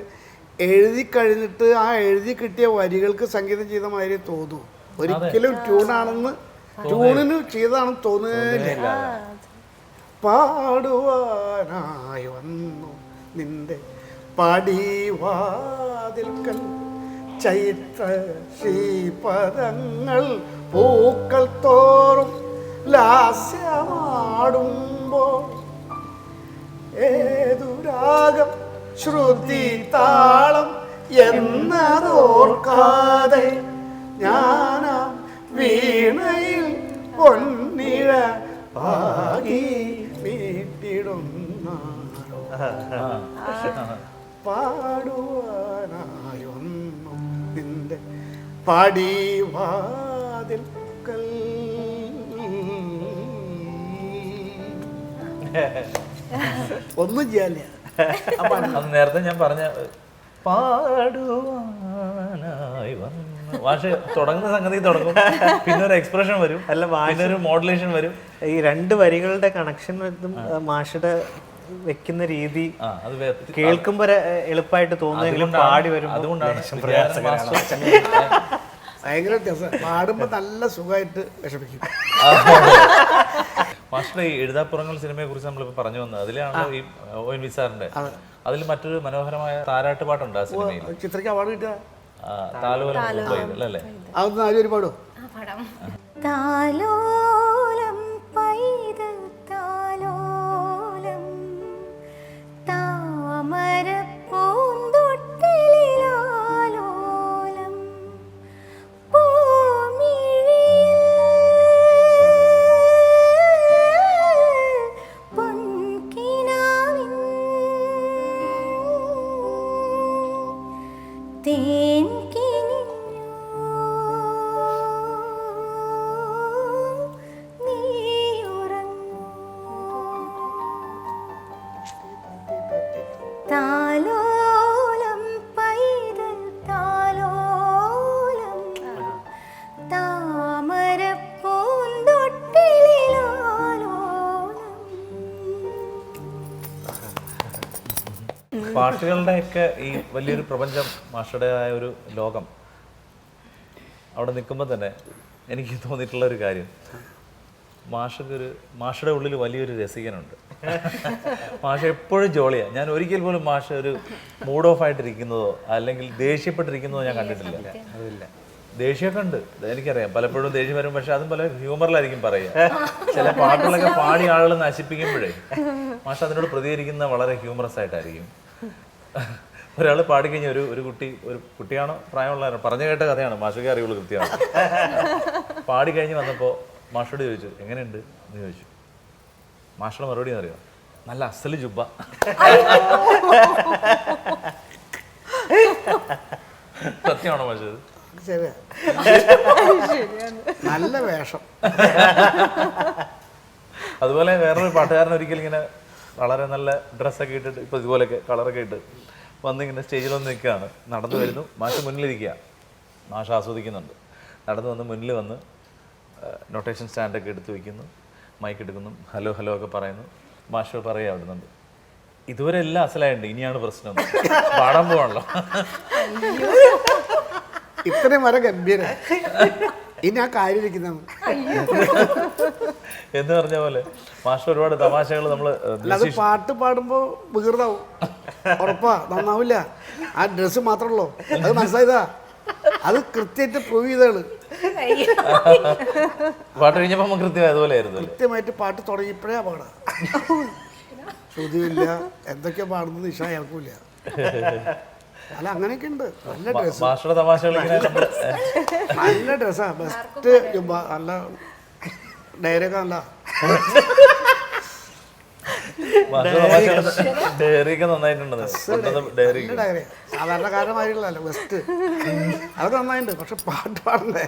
എഴുതി കഴിഞ്ഞിട്ട് ആ എഴുതി കിട്ടിയ വരികൾക്ക് സംഗീതം ചെയ്ത മാതിരി തോന്നും. ഒരിക്കലും ട്യൂണാണെന്ന് ട്യൂണിന് ചെയ്തതാണെന്ന് തോന്നുന്നില്ല. പാടുവാനായി വന്നു നിന്റെ പടിവാതിൽക്കൽ ചൈത്ര ശ്രീപദങ്ങൾ പൂക്കൾ തോറും ലാസ്യമാടുമ്പോൾ ഏതു രാഗം ശ്രുതി താളം എന്നതോർക്കാതെ ഞാനാ വീണയിൽ പൊന്നിഴ പാകി വീട്ടിടുന്നാരോ പാടുവാനായൊന്നും നിന്റെ പടിവാതിൽക്കൽ. ഒന്നും ചെയ്യാനില്ല. അത് നേരത്തെ ഞാൻ പറഞ്ഞ പാടുവാനായി വന്നു മാഷ് തുടങ്ങുന്ന സംഗതി തുടങ്ങും, പിന്നെ ഒരു എക്സ്പ്രഷൻ വരും, അല്ല പിന്നെ ഒരു മോഡുലേഷൻ വരും. ഈ 2 വരികളുടെ കണക്ഷൻ മാഷുടെ വെക്കുന്ന രീതി കേൾക്കുമ്പോ എളുപ്പമായിട്ട് തോന്നുമെങ്കിലും പാടി വരും. അതുകൊണ്ടാണ് ഭയങ്കര വ്യത്യാസം. പാടുമ്പോൾ നല്ല സുഖമായിട്ട് വിഷമിക്കും. മാസ്റ്റർ ഈ എഴുതാപ്പുറങ്ങൾ സിനിമയെ കുറിച്ച് നമ്മളിപ്പോൾ പറഞ്ഞു വന്നത് അതിലാണല്ലോ ഈ ONV സാറിന്റെ. അതിൽ മറ്റൊരു മനോഹരമായ താരാട്ട് പാട്ടുണ്ട് ആ സിനിമയിൽ. ചിത്രയ്ക്ക് അവാർഡ് കിട്ടിയ താലോലം അല്ലേ? അതൊന്നും ആരും പാടുമോ? താലോലം പൈതൽ താലോലം താമര പൂന്തൊട്ടിലാലോലം പൊൻകിനാവിൻ തേൻ കിനിഞ്ഞു നീയുറങ്ങൂ താലോലം പൈതൽ താലോലം താമര പൂന്തൊട്ടിലാലോലം. പാട്ടുകളുടെയൊക്കെ ഈ വലിയൊരു പ്രപഞ്ചം, മാഷയുടേതായ ഒരു ലോകം, അവിടെ നിൽക്കുമ്പോൾ തന്നെ എനിക്ക് തോന്നിയിട്ടുള്ള ഒരു കാര്യം, മാഷയുടെ ഉള്ളിൽ വലിയൊരു രസികനുണ്ട്. മാഷ എപ്പോഴും ജോളിയാണ്. ഞാൻ ഒരിക്കൽ പോലും മാഷ ഒരു മൂഡ് ഓഫ് ആയിട്ടിരിക്കുന്നതോ അല്ലെങ്കിൽ ദേഷ്യപ്പെട്ടിരിക്കുന്നതോ ഞാൻ കണ്ടിട്ടില്ല. അതില്ല. ദേഷ്യമൊക്കെ ഉണ്ട്, എനിക്കറിയാം, പലപ്പോഴും ദേഷ്യം വരും. പക്ഷെ അതും പല ഹ്യൂമറിലായിരിക്കും പറയുക. ചില പാട്ടുകളൊക്കെ പാടി ആളുകൾ നശിപ്പിക്കുമ്പോഴേ മാഷ അതിനോട് പ്രതികരിക്കുന്ന വളരെ ഹ്യൂമറസ് ആയിട്ടായിരിക്കും. ഒരാൾ പാടിക്കഴിഞ്ഞ ഒരു കുട്ടിയാണോ പ്രായമുള്ള പറഞ്ഞു കേട്ട കഥയാണ്, മാഷയ്ക്ക് അറിയുള്ളൂ കൃത്യമാണ്. പാടിക്കഴിഞ്ഞ് വന്നപ്പോൾ മാഷോട് ചോദിച്ചു എങ്ങനെയുണ്ട് എന്ന് ചോദിച്ചു. മാഷയുടെ മറുപടി എന്നറിയോ, നല്ല അസല് ജുബ്ബ. സത്യമാണോ മാഷ? ശരിയാ, നല്ല വേഷം. അതുപോലെ വേറൊരു പാട്ടുകാരൻ ഒരിക്കൽ ഇങ്ങനെ വളരെ നല്ല ഡ്രസ്സൊക്കെ ഇട്ടിട്ട്, ഇപ്പോൾ ഇതുപോലെയൊക്കെ കളറൊക്കെ ഇട്ട് വന്നിങ്ങനെ സ്റ്റേജിൽ വന്ന് നിൽക്കുകയാണ്. നടന്നു വരുന്നു, മാഷ് മുന്നിലിരിക്കുക, മാഷ് ആസ്വദിക്കുന്നുണ്ട്. നടന്നു വന്ന് മുന്നിൽ വന്ന് നൊട്ടേഷൻ സ്റ്റാൻഡൊക്കെ എടുത്ത് വയ്ക്കുന്നു, മൈക്ക് എടുക്കുന്നു, ഹലോ ഹലോ ഒക്കെ പറയുന്നു. മാഷ് പറയുക അവിടുന്നുണ്ട്, ഇതുവരെ എല്ലാം അസലായിട്ടുണ്ട്, ഇനിയാണ് പ്രശ്നം, പാടാൻ പോവാണല്ലോ. ഇത്രയും വരെ ഗംഭീര, ഇനി ആ കാര്യം ഇരിക്കുന്ന എന്ന് പറഞ്ഞ പോലെ മാഷ് ഒരുപാട് തമാശകൾ നമ്മൾ അല്ലാതെ പാട്ട് പാടുമ്പോൾ വികൃതാവും, ഉറപ്പാ, നന്നാവില്ല. ആ ഡ്രസ്സ് മാത്രമല്ലോ, അത് മനസ്സിലായതാ, അത് കൃത്യമായിട്ട് പ്രൂവ് ചെയ്താണ്. പാട്ട് കഴിഞ്ഞപ്പോൾ നമുക്ക് കൃത്യമായി അതുപോലെ ആയിരുന്നു. കൃത്യമായിട്ട് പാട്ട് തുടങ്ങിയപ്പോഴേ പാടാ, ശ്രുതിയില്ല, എന്തൊക്കെയാ പാടുന്നത് ഇഷ കേൾക്കൂല. അല്ല അങ്ങനെയൊക്കെ ഉണ്ട്. നല്ല ഡ്രസ്സ്, മാഷയുടെ തമാശകൾ ഇങ്ങനെ നല്ല ഡ്രസ്സാ, ബെസ്റ്റ്, നല്ല ഡയറിയൊക്കെ നല്ല ഡയറിയൊക്കെ നന്നായിട്ടുണ്ട്. ഡയറി നല്ല ഡയറി, സാധാരണക്കാരന്മാരുള്ളതല്ല, ബെസ്റ്റ്, അത് നന്നായിട്ടുണ്ട്. പക്ഷെ പാട്ട് പാടണ്ടേ.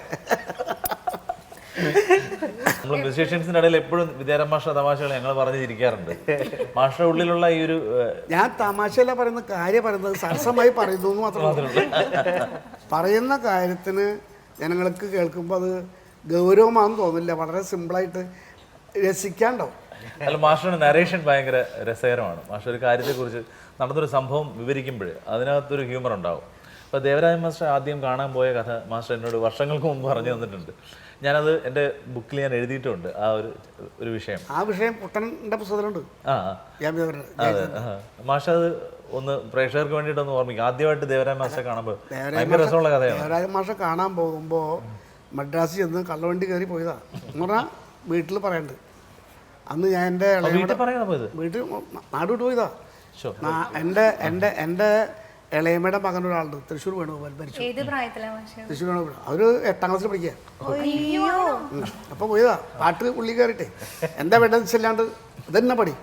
നമ്മൾ മ്യൂസീഷ്യൻസിന്റെ ഇടയിൽ എപ്പോഴും വിദ്യാരാം മാഷ തമാശകൾ ഞങ്ങൾ പറഞ്ഞ് ചിരിക്കാറുണ്ട്. മാഷയുടെ ഉള്ളിലുള്ള ഈ ഒരു, ഞാൻ തമാശയല്ല പറയുന്നത്, കാര്യം പറയുന്നത്, സരസമായി പറയുന്നു എന്ന് മാത്രമേ. പറയുന്ന കാര്യത്തിന് ജനങ്ങൾക്ക് കേൾക്കുമ്പോൾ അത് ഗൗരവമാണെന്ന് തോന്നില്ല, വളരെ സിമ്പിളായിട്ട് രസിക്കാണ്ടാവും. അല്ല, മാഷയുടെ നരേഷൻ ഭയങ്കര രസകരമാണ്. മാഷ ഒരു കാര്യത്തെക്കുറിച്ച് നടന്നൊരു സംഭവം വിവരിക്കുമ്പോൾ അതിനകത്തൊരു ഹ്യൂമർ ഉണ്ടാവും. അപ്പോൾ ദേവരാജ മാസ്റ്റർ ആദ്യം കാണാൻ പോയ കഥ മാസ്റ്റർ എന്നോട് വർഷങ്ങൾക്ക് മുമ്പ് പറഞ്ഞു തന്നിട്ടുണ്ട്. ഞാനത് എൻ്റെ ബുക്കിൽ ഞാൻ എഴുതിയിട്ടുണ്ട്, ആ ഒരു വിഷയം. ആ വിഷയം കുട്ടൻ്റെ പുസ്തകത്തിലുണ്ട്. അതെ, മാഷ അത് ഒന്ന് പ്രേക്ഷകർക്ക് വേണ്ടിയിട്ടൊന്ന് ഓർമ്മിക്കും. ആദ്യമായിട്ട് ദേവരാജ മാസ്റ്റർ കാണുമ്പോൾ ഭയങ്കര രസമുള്ള കഥയാണ്. ദേവരാജ മാഷ കാണാൻ പോകുമ്പോൾ മദ്രാസിൽ ചെന്ന് കള്ളവണ്ടി കയറി പോയതാ എന്ന് പറഞ്ഞാൽ വീട്ടിൽ പറയണ്ട്. അന്ന് ഞാൻ എൻ്റെ വീട്ടിൽ നാട് വിട്ട് പോയതാ. എൻ്റെ ഇളയമ്മയുടെ മകൻ ഒരാളുണ്ട്, തൃശ്ശൂർ വേണുഗോപാൽ, മരിച്ചു. തൃശ്ശൂർ വേണുഗോപാൽ, അവര് 8ാം ക്ലാസ്സിൽ പഠിക്കുക. അപ്പോൾ പോയതാ പാട്ട് പുള്ളി കയറിട്ടെ. എന്താ വേണ്ടതെന്ന് വെച്ചല്ലാണ്ട് ഇതന്നെ പണി,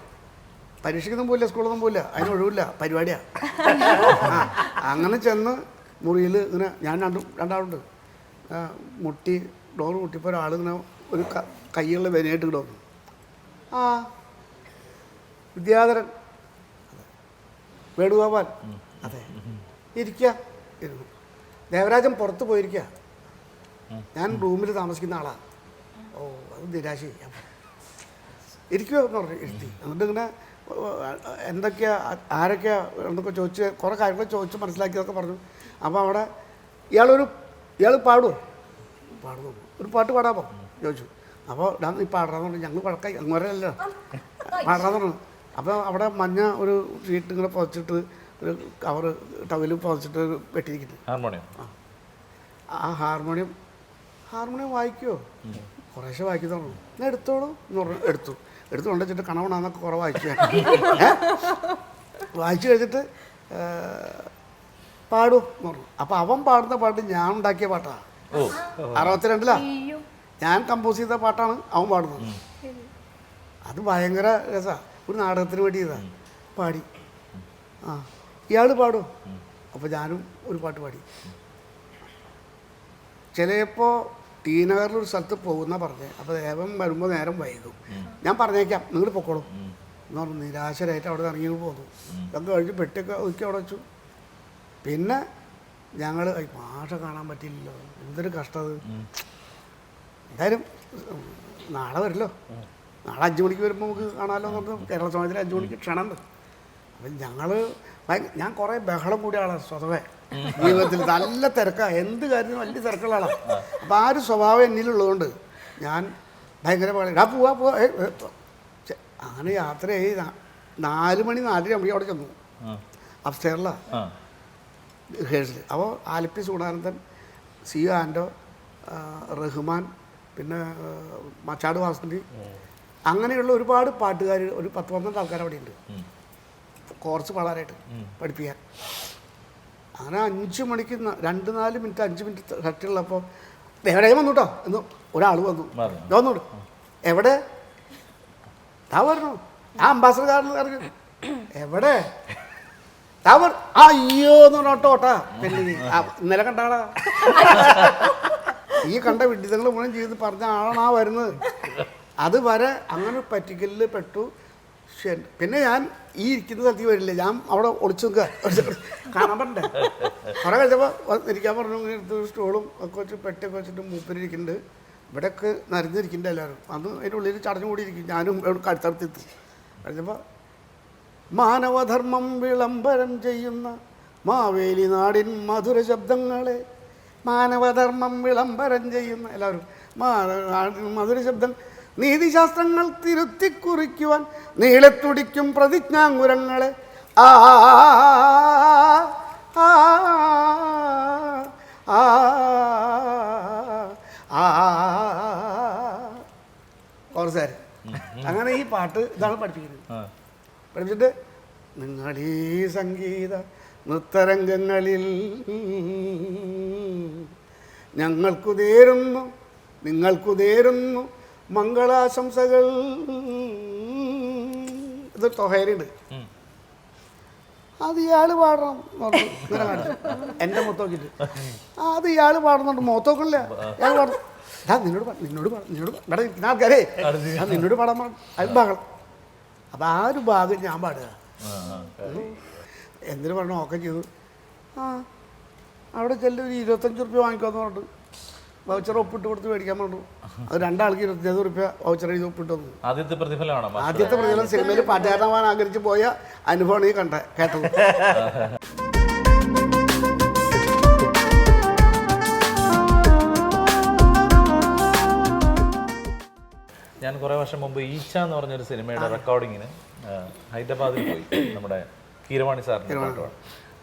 പരീക്ഷയ്ക്കൊന്നും പോയില്ല, സ്കൂളൊന്നും പോയില്ല, അതിന് ഒഴിവില്ല, പരിപാടിയാണ്. അങ്ങനെ ചെന്ന് മുറിയിൽ ഇങ്ങനെ ഞാൻ രണ്ടാളുണ്ട്, ഡോറ് മുട്ടിപ്പോൾ ഒരാൾ ഇങ്ങനെ ഒരു കൈയുള്ള വിനയായിട്ട് ഇവിടെ വന്നു. ആ വിദ്യാധരൻ, വേണുഗോപാൽ, അതെ, ഇരിക്കുക. ഇരുന്നു. ദേവരാജൻ പുറത്ത് പോയിരിക്കുക, ഞാൻ റൂമിൽ താമസിക്കുന്ന ആളാണ്. ഓ അത് നിരാശയായി. ഇരിക്കുമോ എന്ന് പറഞ്ഞു ഇരുത്തി. എന്നിട്ട് ഇങ്ങനെ എന്തൊക്കെയാ ആരൊക്കെയാ എന്നൊക്കെ ചോദിച്ച് കുറേ കാര്യങ്ങൾ ചോദിച്ച് മനസ്സിലാക്കിയതൊക്കെ പറഞ്ഞു. അപ്പോൾ അവിടെ ഇയാൾ പാടുമോ, ഒരു പാട്ട് പാടാമോ ചോദിച്ചു. അപ്പോൾ ഞാൻ ഈ പാടാന്ന് പറഞ്ഞു. ഞങ്ങൾ വഴക്കായി, അങ്ങോരല്ലോ പാടാന്ന് പറഞ്ഞു. അപ്പോൾ അവിടെ മഞ്ഞ ഒരു ഷീറ്റ് ഇങ്ങനെ പുതച്ചിട്ട് ഒരു കവറ് ടവലും പുതച്ചിട്ട് വെട്ടിയിരിക്കുന്നു. ഹാർമോണിയം. ആ ഹാർമോണിയം ഹാർമോണിയം വായിക്കുമോ? കുറേശ്ശെ വായിക്കാൻ തുടങ്ങും. ഞാൻ എടുത്തോളൂ എന്ന് പറഞ്ഞു. എടുത്തു കൊണ്ടുവച്ചിട്ട് കണവണാന്നൊക്കെ കുറേ വായിച്ചു. വായിച്ചു കഴിഞ്ഞിട്ട് പാടൂ എന്ന് പറഞ്ഞു. അപ്പോൾ അവൻ പാടുന്ന പാട്ട് ഞാൻ ഉണ്ടാക്കിയ പാട്ടാണ്. 62 ഞാൻ കമ്പോസ് ചെയ്ത പാട്ടാണ് അവൻ പാടുന്നത്. അത് ഭയങ്കര രസമാണ്. ഒരു നാടകത്തിന് വേണ്ടി ചെയ്താ പാടി. ഇയാൾ പാടും. അപ്പോൾ ഞാനും ഒരു പാട്ട് പാടി. ചിലപ്പോൾ ടി നഗറിലൊരു സ്ഥലത്ത് പോകുന്ന പറഞ്ഞത്. അപ്പോൾ ദേവൻ വരുമ്പോൾ നേരം വൈകും. ഞാൻ പറഞ്ഞേക്കാം, നിങ്ങൾ പൊക്കോളും എന്ന് പറഞ്ഞു. നിരാശരായിട്ട് അവിടെ നിന്ന് ഇറങ്ങി പോന്നു. ഇതൊക്കെ കഴിഞ്ഞ് പെട്ടിയൊക്കെ ഒതുക്കി അവിടെ വെച്ചു. പിന്നെ ഞങ്ങൾ മാഷ കാണാൻ പറ്റില്ലല്ലോ, എന്തൊരു കഷ്ടത്. എന്തായാലും നാളെ വരില്ലോ, നാളെ 5 മണിക്ക് വരുമ്പോൾ നമുക്ക് കാണാമല്ലോ എന്ന് പറഞ്ഞു. കേരള സമാജത്തിൽ 5 മണിക്ക് ക്ഷണമുണ്ട്. അപ്പം ഞാൻ കുറേ ബഹളം കൂടിയ ആളാണ് സ്വതവേ. ജീവിതത്തിൽ നല്ല തിരക്കാണ്, എന്ത് കാര്യത്തിനും വലിയ തിരക്കുള്ള ആളാണ്. അപ്പം ആ ഒരു സ്വഭാവം എന്നിലുള്ളതുകൊണ്ട് ഞാൻ ഭയങ്കര പോവാ അങ്ങനെ യാത്രയായി 4 മണി 4:30 ആകുമ്പോൾ അവിടെ ചെന്നു. അപ്സ്റ്റേറിലാണ് റിഹേഴ്സൽ. അപ്പോൾ ആലപ്പി സൂടാനന്ദൻ, സി ആൻഡോ, റഹ്മാൻ, പിന്നെ മച്ചാട് വാസന്തി, അങ്ങനെയുള്ള ഒരുപാട് പാട്ടുകാർ, ഒരു 10-12 ആൾക്കാർ അവിടെ ഉണ്ട് കോർസ് പാടാനായിട്ട് പഠിപ്പിക്കാൻ. അങ്ങനെ 5 മണിക്ക് 2-4 മിനിറ്റ് 5 മിനിറ്റ് കട്ടുള്ളപ്പോൾ എവിടെയും വന്നു കേട്ടോ എന്ന് ഒരാൾ വന്നു. വന്നോട് എവിടെ താ പറഞ്ഞു. ആ അംബാസഡർ കാറിൽ ഇറങ്ങി എവിടെ താ അയ്യോ എന്ന് പറഞ്ഞോട്ടോട്ടാ. പിന്നെ ഇന്നലെ കണ്ടാളാ, ഈ കണ്ട വിഡിതങ്ങൾ മുഴുവൻ ചെയ്ത് പറഞ്ഞ ആളാണ് ആ വരുന്നത്. അത് വരെ അങ്ങനെ പറ്റിക്കലിൽ പെട്ടു. പിന്നെ ഞാൻ ഈ ഇരിക്കുന്ന സ്ഥലത്ത് വരില്ല, ഞാൻ അവിടെ ഒളിച്ചു നിൽക്കുക, കാണാൻ പറ്റണ്ടേ. കുറേ കഴിച്ചപ്പോൾ ഇരിക്കാൻ പറഞ്ഞു. ഇങ്ങനെ എടുത്ത് സ്റ്റോളും ഒക്കെ വെച്ച് പെട്ടിയൊക്കെ വെച്ചിട്ട് മൂപ്പരിയ്ക്കുന്നുണ്ട്. ഇവിടെയൊക്കെ നിറഞ്ഞിരിക്കുന്നുണ്ട് എല്ലാവരും. അത് അതിൻ്റെ ഉള്ളിൽ ചടഞ്ഞു കൂടി ഇരിക്കും. ഞാനും ഇവിടെ കടുത്തടുത്തെത്തി കഴിഞ്ഞപ്പോൾ മാനവധർമ്മം വിളംബരം ചെയ്യുന്ന മാവേലി നാടിൻ മധുര ശബ്ദങ്ങളെ, മാനവധർമ്മം വിളംബരം ചെയ്യുന്ന എല്ലാവരും മധുര ശബ്ദം, നീതിശാസ്ത്രങ്ങൾ തിരുത്തിക്കുറിക്കുവാൻ നീളത്തുടിക്കും പ്രതിജ്ഞാങ്കുരങ്ങളെ, ആ കോർസാര്. അങ്ങനെ ഈ പാട്ട് ഇതാണ് പഠിപ്പിക്കുന്നത്. പഠിപ്പിച്ചിട്ട് നിങ്ങളീ സംഗീത നൃത്തരംഗങ്ങളിൽ നിങ്ങൾക്ക് നേരുന്നു മംഗളാശംസകൾ. ഇത് തൊഹേരുണ്ട്. അത് ഇയാൾ പാടണം എന്ന് പറഞ്ഞു. ഇങ്ങനെ കാണിച്ചു എൻ്റെ മുഖത്ത് നോക്കിയിട്ട്. അത് ഇയാൾ പാടുന്നുണ്ട്, മുഖത്ത് നോക്കണില്ല. ഇയാൾ പാടും. നിന്നോട് ആൾക്കാരെ ഞാൻ നിന്നോട് പാടാൻ പാടും. അത് ബഹളം. അപ്പം ആ ഒരു ഭാഗം ഞാൻ പാടുക. എന്തിനു പറഞ്ഞു ഒക്കെ ചെയ്തു. അവിടെ ചെല്ലു ഒരു 25 റുപ്യ വാങ്ങിക്കുമെന്ന് പറഞ്ഞിട്ട് വൗച്ചർ ഒപ്പിട്ട് കൊടുത്ത് മേടിക്കാൻ പറഞ്ഞു. അത് 2 ആൾക്ക് 25 റുപ്യ വൗച്ചർ എഴുതി ഒപ്പിട്ട് വന്നു. ആദ്യത്തെ പ്രതിഫലം സിനിമയിൽ പാട്ടുകാരനാവാൻ ആഗ്രഹിച്ച് പോയ അനുഭവമാണ് ഈ കേട്ടത്. ഞാൻ കുറേ വർഷം മുമ്പ് ഈച്ച എന്ന് പറഞ്ഞൊരു സിനിമയുടെ റെക്കോർഡിങ്ങിന് ഹൈദരാബാദിൽ പോയി. നമ്മുടെ കീരവാണി സാറിൻ്റെ പാട്ടുപാടാൻ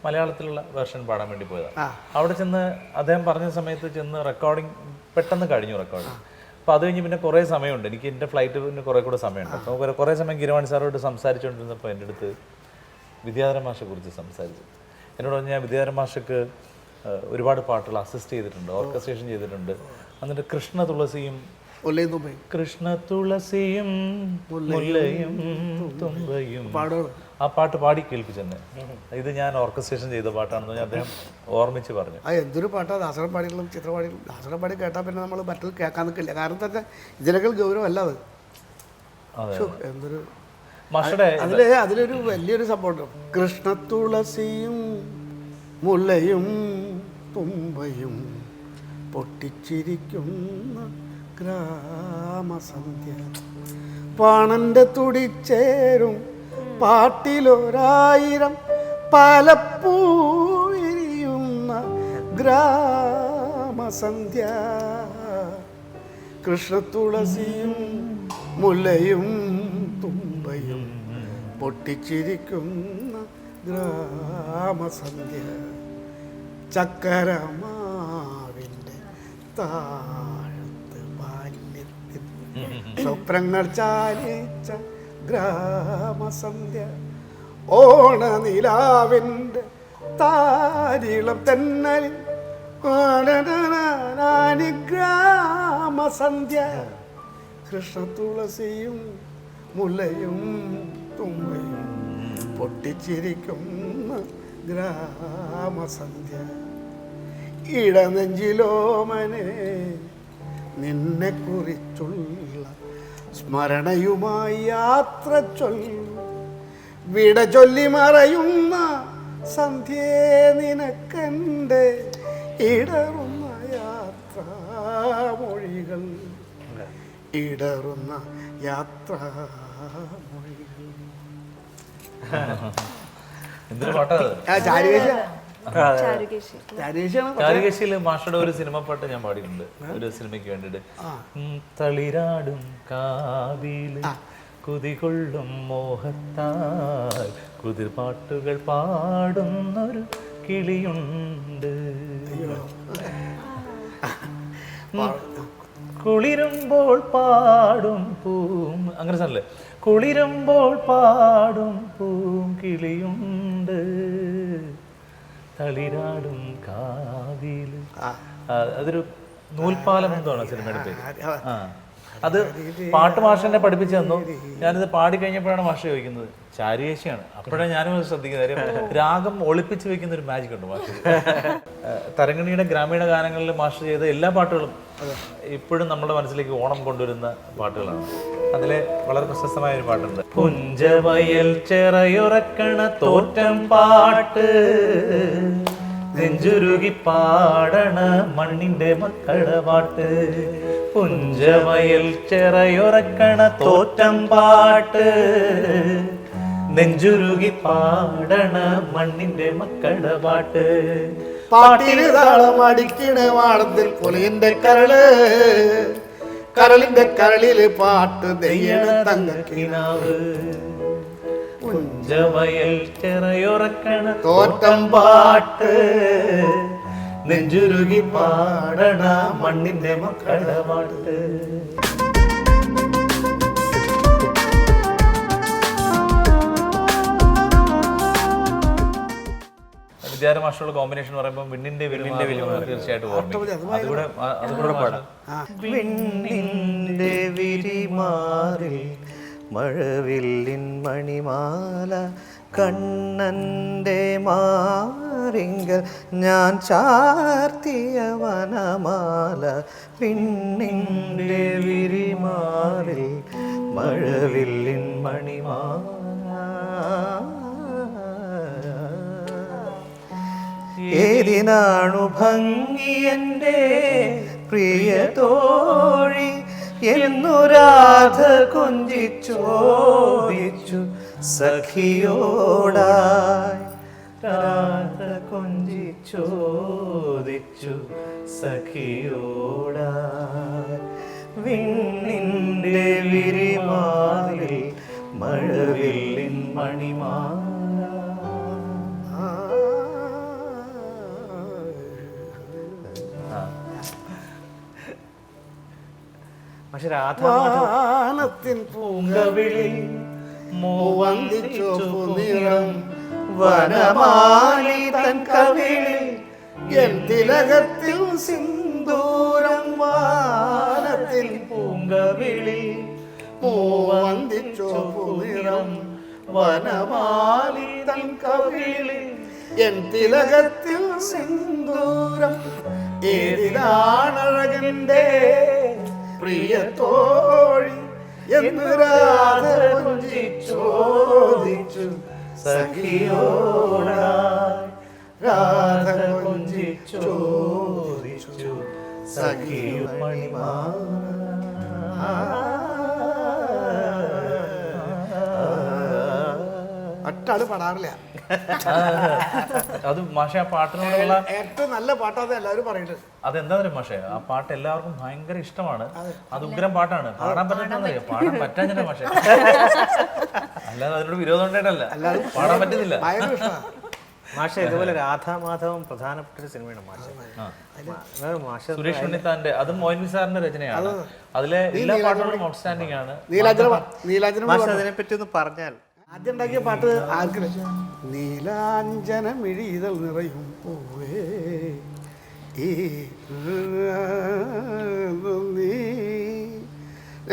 മലയാളത്തിലുള്ള വേർഷൻ പാടാൻ വേണ്ടി പോയതാണ്. അവിടെ ചെന്ന് അദ്ദേഹം പറഞ്ഞ സമയത്ത് ചെന്ന് റെക്കോർഡിങ് പെട്ടെന്ന് കഴിഞ്ഞു റെക്കോർഡിങ്. അപ്പോൾ അത് കഴിഞ്ഞ് പിന്നെ കുറേ സമയമുണ്ട്, എനിക്ക് എൻ്റെ ഫ്ലൈറ്റിന് കുറേ കൂടെ സമയമുണ്ട്. അപ്പോൾ കുറേ സമയം കീരവാണി സാറോട് സംസാരിച്ചുകൊണ്ടിരുന്നപ്പോൾ എൻ്റെ അടുത്ത് വിദ്യാധരൻ മാഷെ കുറിച്ച് സംസാരിച്ചു. എന്നോട് പറഞ്ഞാൽ ഞാൻ വിദ്യാധരൻ മാഷക്ക് ഒരുപാട് പാട്ടുകൾ അസിസ്റ്റ് ചെയ്തിട്ടുണ്ട്, ഓർക്കസ്ട്രേഷൻ ചെയ്തിട്ടുണ്ട്. എന്നിട്ട് കൃഷ്ണ തുളസിയും മുല്ലയും തുമ്പയും ആ പാട്ട് പാടി കേൾപ്പിച്ചെന്നെ. ഇത് ഞാൻ ഓർക്കസ്ട്രേഷൻ ചെയ്ത പാട്ടാണെന്ന് അദ്ദേഹം ഓർമ്മിച്ച് പറഞ്ഞു. എന്തൊരു പാട്ടാണ് ദാസനപ്പാടികളും ചിത്രപാടികളും. ദാസനപ്പാടി കേട്ടാൽ പിന്നെ നമ്മൾ മറ്റത് കേൾക്കാൻ നിൽക്കില്ല. കാരണം തന്നെ ഇതിനേക്കാൾ ഗൗരവമല്ല അത്. എന്തൊരു അതിലൊരു വലിയൊരു സംഭവമുണ്ട്. കൃഷ്ണതുളസിയും മുല്ലയും തുമ്പയും പൊട്ടിച്ചിരിക്കുന്ന ഗ്രാമസന്ധ്യ, പാണന്റെ തുടിച്ചേരും പാട്ടിലൊരായിരം പാലപ്പൂരിയുന്ന ഗ്രാമസന്ധ്യ, കൃഷ്ണതുളസിയും മുല്ലയും തുമ്പയും പൊട്ടിച്ചിരിക്കുന്ന ഗ്രാമസന്ധ്യ, ചക്കരമാവിൻ്റെ താ സ്വപ്നങ്ങൾ ചാലിച്ച ഗ്രാമസന്ധ്യ ഓണനിലാവിൻ്റെ താരിളം തെന്നലിൽ ഗ്രാമസന്ധ്യ കൃഷ്ണ തുളസിയും മുലയും തുമ്പയും പൊട്ടിച്ചിരിക്കുന്ന ഗ്രാമസന്ധ്യ ഇടനെഞ്ചിലോമനെ നിന്നെ കുറിച്ചുള്ള സ്മരണയുമായി യാത്ര ചൊല്ലു വിട ചൊല്ലി മറയുന്ന സന്ധ്യേ നിനക്കെൻ്റെ ഇടറുന്ന യാത്രാമൊഴികൾ ഇടറുന്ന യാത്രാമൊഴികൾ. എന്തൊരു പാട്ടത്. ചാരുകേശി. ചാരുകേശിയിൽ മാഷയുടെ ഒരു സിനിമ പാട്ട് ഞാൻ പാടിയിട്ടുണ്ട് ഒരു സിനിമയ്ക്ക് വേണ്ടിയിട്ട്. തളിരാടും കാവില് കുതികൊള്ളും മോഹത്താൽ കുതിർപാട്ടുകൾ പാടുന്നൊരു കിളിയുണ്ട്. കുളിരുമ്പോൾ പാടും പൂം അങ്ങനെ സാറല്ലേ, കുളിരുമ്പോൾ പാടും പൂം കിളിയുണ്ട് തളിരാടും കാവില്. അതൊരു നൂൽപ്പാലം എന്താണ് സിനിമയുടെ പേര്. ആ അത് പാട്ട് മാഷെന്നെ പഠിപ്പിച്ചു തന്നു. ഞാനിത് പാടിക്കഴിഞ്ഞപ്പോഴാണ് മാഷ ചോദിക്കുന്നത് ചാരുകേശിയാണ്. അപ്പോഴാണ് ഞാനും ശ്രദ്ധിക്കുന്നത്. രാഗം ഒളിപ്പിച്ച് വെക്കുന്ന ഒരു മാജിക് ഉണ്ട് മാഷ്. തരംഗിണിയുടെ ഗ്രാമീണ ഗാനങ്ങളിൽ മാഷ് ചെയ്ത എല്ലാ പാട്ടുകളും ഇപ്പോഴും നമ്മുടെ മനസ്സിലേക്ക് ഓണം കൊണ്ടുവരുന്ന പാട്ടുകളാണ്. അതിലെ വളരെ പ്രശസ്തമായ ഒരു പാട്ടുണ്ട്, പുഞ്ചവയൽ ചെറയുറക്കണ തോറ്റം പാട്ട് നെഞ്ചുരുകി പാടണ മണ്ണിന്റെ മക്കളുടെ പാട്ട്. പുഞ്ചവയൽ ചെറയുറക്കണ തോറ്റം പാട്ട് നെഞ്ചുരുകി പാടണ മണ്ണിന്റെ മക്കളുടെ പാട്ട്. പാട്ടിന് താളം അടിക്കണ വാടത്തിൽ പുലിന്റെ കരള് കരളിന്റെ കരളില് പാട്ട് ദയ്യണ തങ്കക്കിനാവ്. പുഞ്ചവയൽ ചെറയുറക്കണ തോറ്റം പാട്ട് നെഞ്ചുരുകി പാടണ മണ്ണിന്റെ മക്കളുടെ പാട്ട്. വിദ്യാര മാഷുള്ള കോമ്പിനേഷൻ പറയുമ്പോൾ വിണ്ണിന്റെ വില്ലിന്റെ തീർച്ചയായിട്ടും അതുകൂടെ പാടാം. വിണ്ണിന്റെ വിരിമാറിൽ മഴവില്ലിൻ മണിമാല കണ്ണൻ്റെ മാറിങ്കൽ ഞാൻ ചാർത്തിയ വനമാല. വിണ്ണിൻ്റെ വിരിമാറിൽ മഴവില്ലിൻ മണിമാല ഏതിനാണു ഭംഗി എൻ്റെ പ്രിയ തോഴി എന്നു രാധ കൊഞ്ചിച്ചോദിച്ചു സഖിയോടായി. രാധ കൊഞ്ചിച്ചോദിച്ചു സഖിയോടായി. വിണ്ണിൻ്റെ വിരിമാറിൽ മഴവില്ലിൻ മണിമാല. പക്ഷെ രാധാനത്തിൻ പൂങ്കവിളി മൂവന്തിച്ചോപ്പു നിറം വനമാലി തൻ കവിളി എൻ തിലകത്തിൽ സിന്ദൂരം വാനത്തിൽ പൂങ്കവിളി മൂവന്തിച്ചോപ്പു നിറം വനമാലി തൻ കവിളി എൻ തിലകത്തിൽ സിന്ദൂരം ഏതിലാണഴകന്റെ പ്രിയ തോഴി എന്ന് രാധ കൊഞ്ചിച്ചോദിച്ചു സഖിയോടായി. രാധ കൊഞ്ചിച്ചോദിച്ചു സഖിമണിമാല. ഒറ്റാള് പാടാറില്ല. അത് മാഷെ ആ പാട്ടിനോടുള്ള ഏറ്റവും നല്ല പാട്ടാന്ന് എല്ലാവരും പറയുന്നത്. അതെന്താ പറയുക മാഷെ, ആ പാട്ട് എല്ലാവർക്കും ഭയങ്കര ഇഷ്ടമാണ്. അത് ഉഗ്രം പാട്ടാണ്. പാടാൻ പറ്റുന്നറിയോ, പാടാൻ പറ്റാഞ്ഞ മാഷെ, അല്ലാതെ അതിനോട് വിരോധം ഉണ്ടായിട്ടല്ല, പാടാൻ പറ്റുന്നില്ല. ഭയങ്കര ഇഷ്ടമാണ്. മാഷ ഇതുപോലെ രാധാമാധവം പ്രധാനപ്പെട്ട ഒരു സിനിമയാണ് മാഷ. മാഷ സുരേഷ് ഉണ്ണിത്താന്റെ അതും മോഹൻവി സാറിന്റെ രചനയാണ്. അതിലെ എല്ലാ പാട്ടുകളും ഔട്ട്സ്റ്റാൻഡിംഗ് ആണ്. നീലാഞ്ജനം മാഷ അതിനെപ്പറ്റി ഒന്ന് പറഞ്ഞാൽ. ആദ്യം ഉണ്ടാക്കിയ പാട്ട് ആർക്കും നീലാഞ്ജന മിഴിതൽ നിറയും പൂവേ ഈ നീ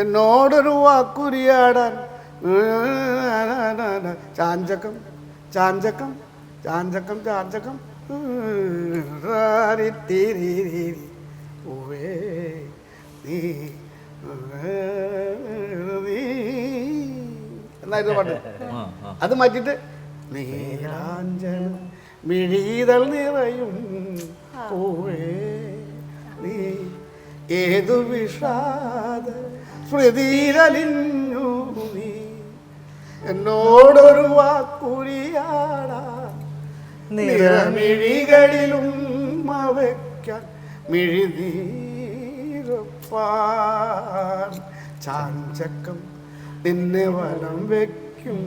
എന്നോടൊരു വാക്കുരിയാടാൻ ചാഞ്ചക്കം ചാഞ്ചക്കം ചാഞ്ചക്കം ചാഞ്ചക്കം പൂവേ നീ എന്നായിരുന്നു പാട്ട്. അത് മാറ്റിയിട്ട് നീലാഞ്ജന മിഴിതൾ നിറയും പൂവേ നീ ഏതു വിഷാദ സ്മൃതിയിലലിഞ്ഞു നീ എന്നോടൊരു വാക്കുരിയാടാ നിറമിഴികളിലും വയ്ക്കാൻ മിഴിനീരപ്പാൻ ചാഞ്ചക്കം നിന്നെ വലം വയ്ക്കും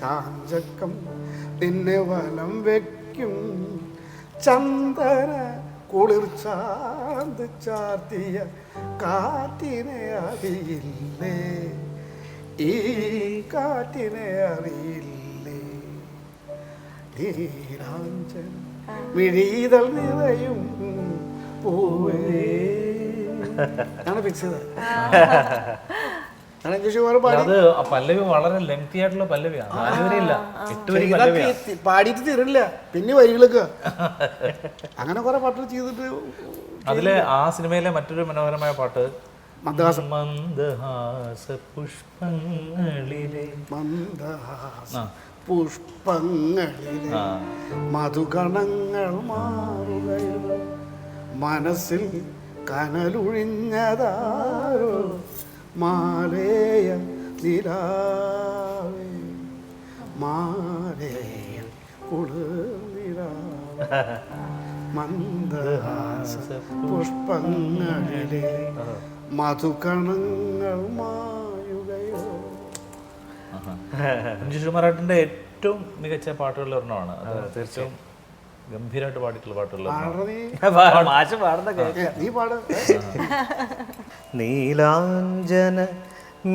ചാഞ്ചക്കം നിന്നെ വലം വയ്ക്കും ചന്ദന കുളിർച്ചാന്ത് ചാർത്തിയ കാറ്റിനെ അറിയില്ലേ ഈ കാറ്റിനെ അറിയില്ലേ നീലാഞ്ജന മിഴിതൾ നിറയും പൂവേ ആണ് ഫിക്സ് ചെയ്തത്. അത് പല്ലവി വളരെ ലെങ്തി ആയിട്ടുള്ള പല്ലവിയാണ്. 4 വരിയില്ല, 8 വരി പല്ലവിയാണ്. പാടിയിട്ട് തീരില്ല, പിന്നെ വരികളൊക്കെ അങ്ങനെ കുറെ പാട്ടുകൾ ചെയ്തിട്ട്. അതിലെ ആ സിനിമയിലെ മറ്റൊരു മനോഹരമായ പാട്ട് മന്ദഹാസം മന്ദഹാസ പുഷ്പങ്ങളിലെ മന്ദഹാസ പുഷ്പങ്ങളിലെ മധുകണങ്ങൾ മാറുകയോ മനസ്സിൽ കനലൊഴിഞ്ഞതാരോ മാലേയ നിലാവേ മാലേയ കുളിർനിലാവേ മന്ദഹാസ പുഷ്പങ്ങളിലെ മധുകണങ്ങൾ മായുകയോ. മഞ്ജുഷ മറാഠിന്റെ ഏറ്റവും മികച്ച പാട്ടുകളിൽ ഒരെണ്ണമാണ് അത്. തീർച്ചയായും ഗംഭീരമായിട്ട് പാടിയിട്ടുള്ള പാട്ടുകളിൽ മാഷ പാടുന്ന നീ പാട. നീലാഞ്ജന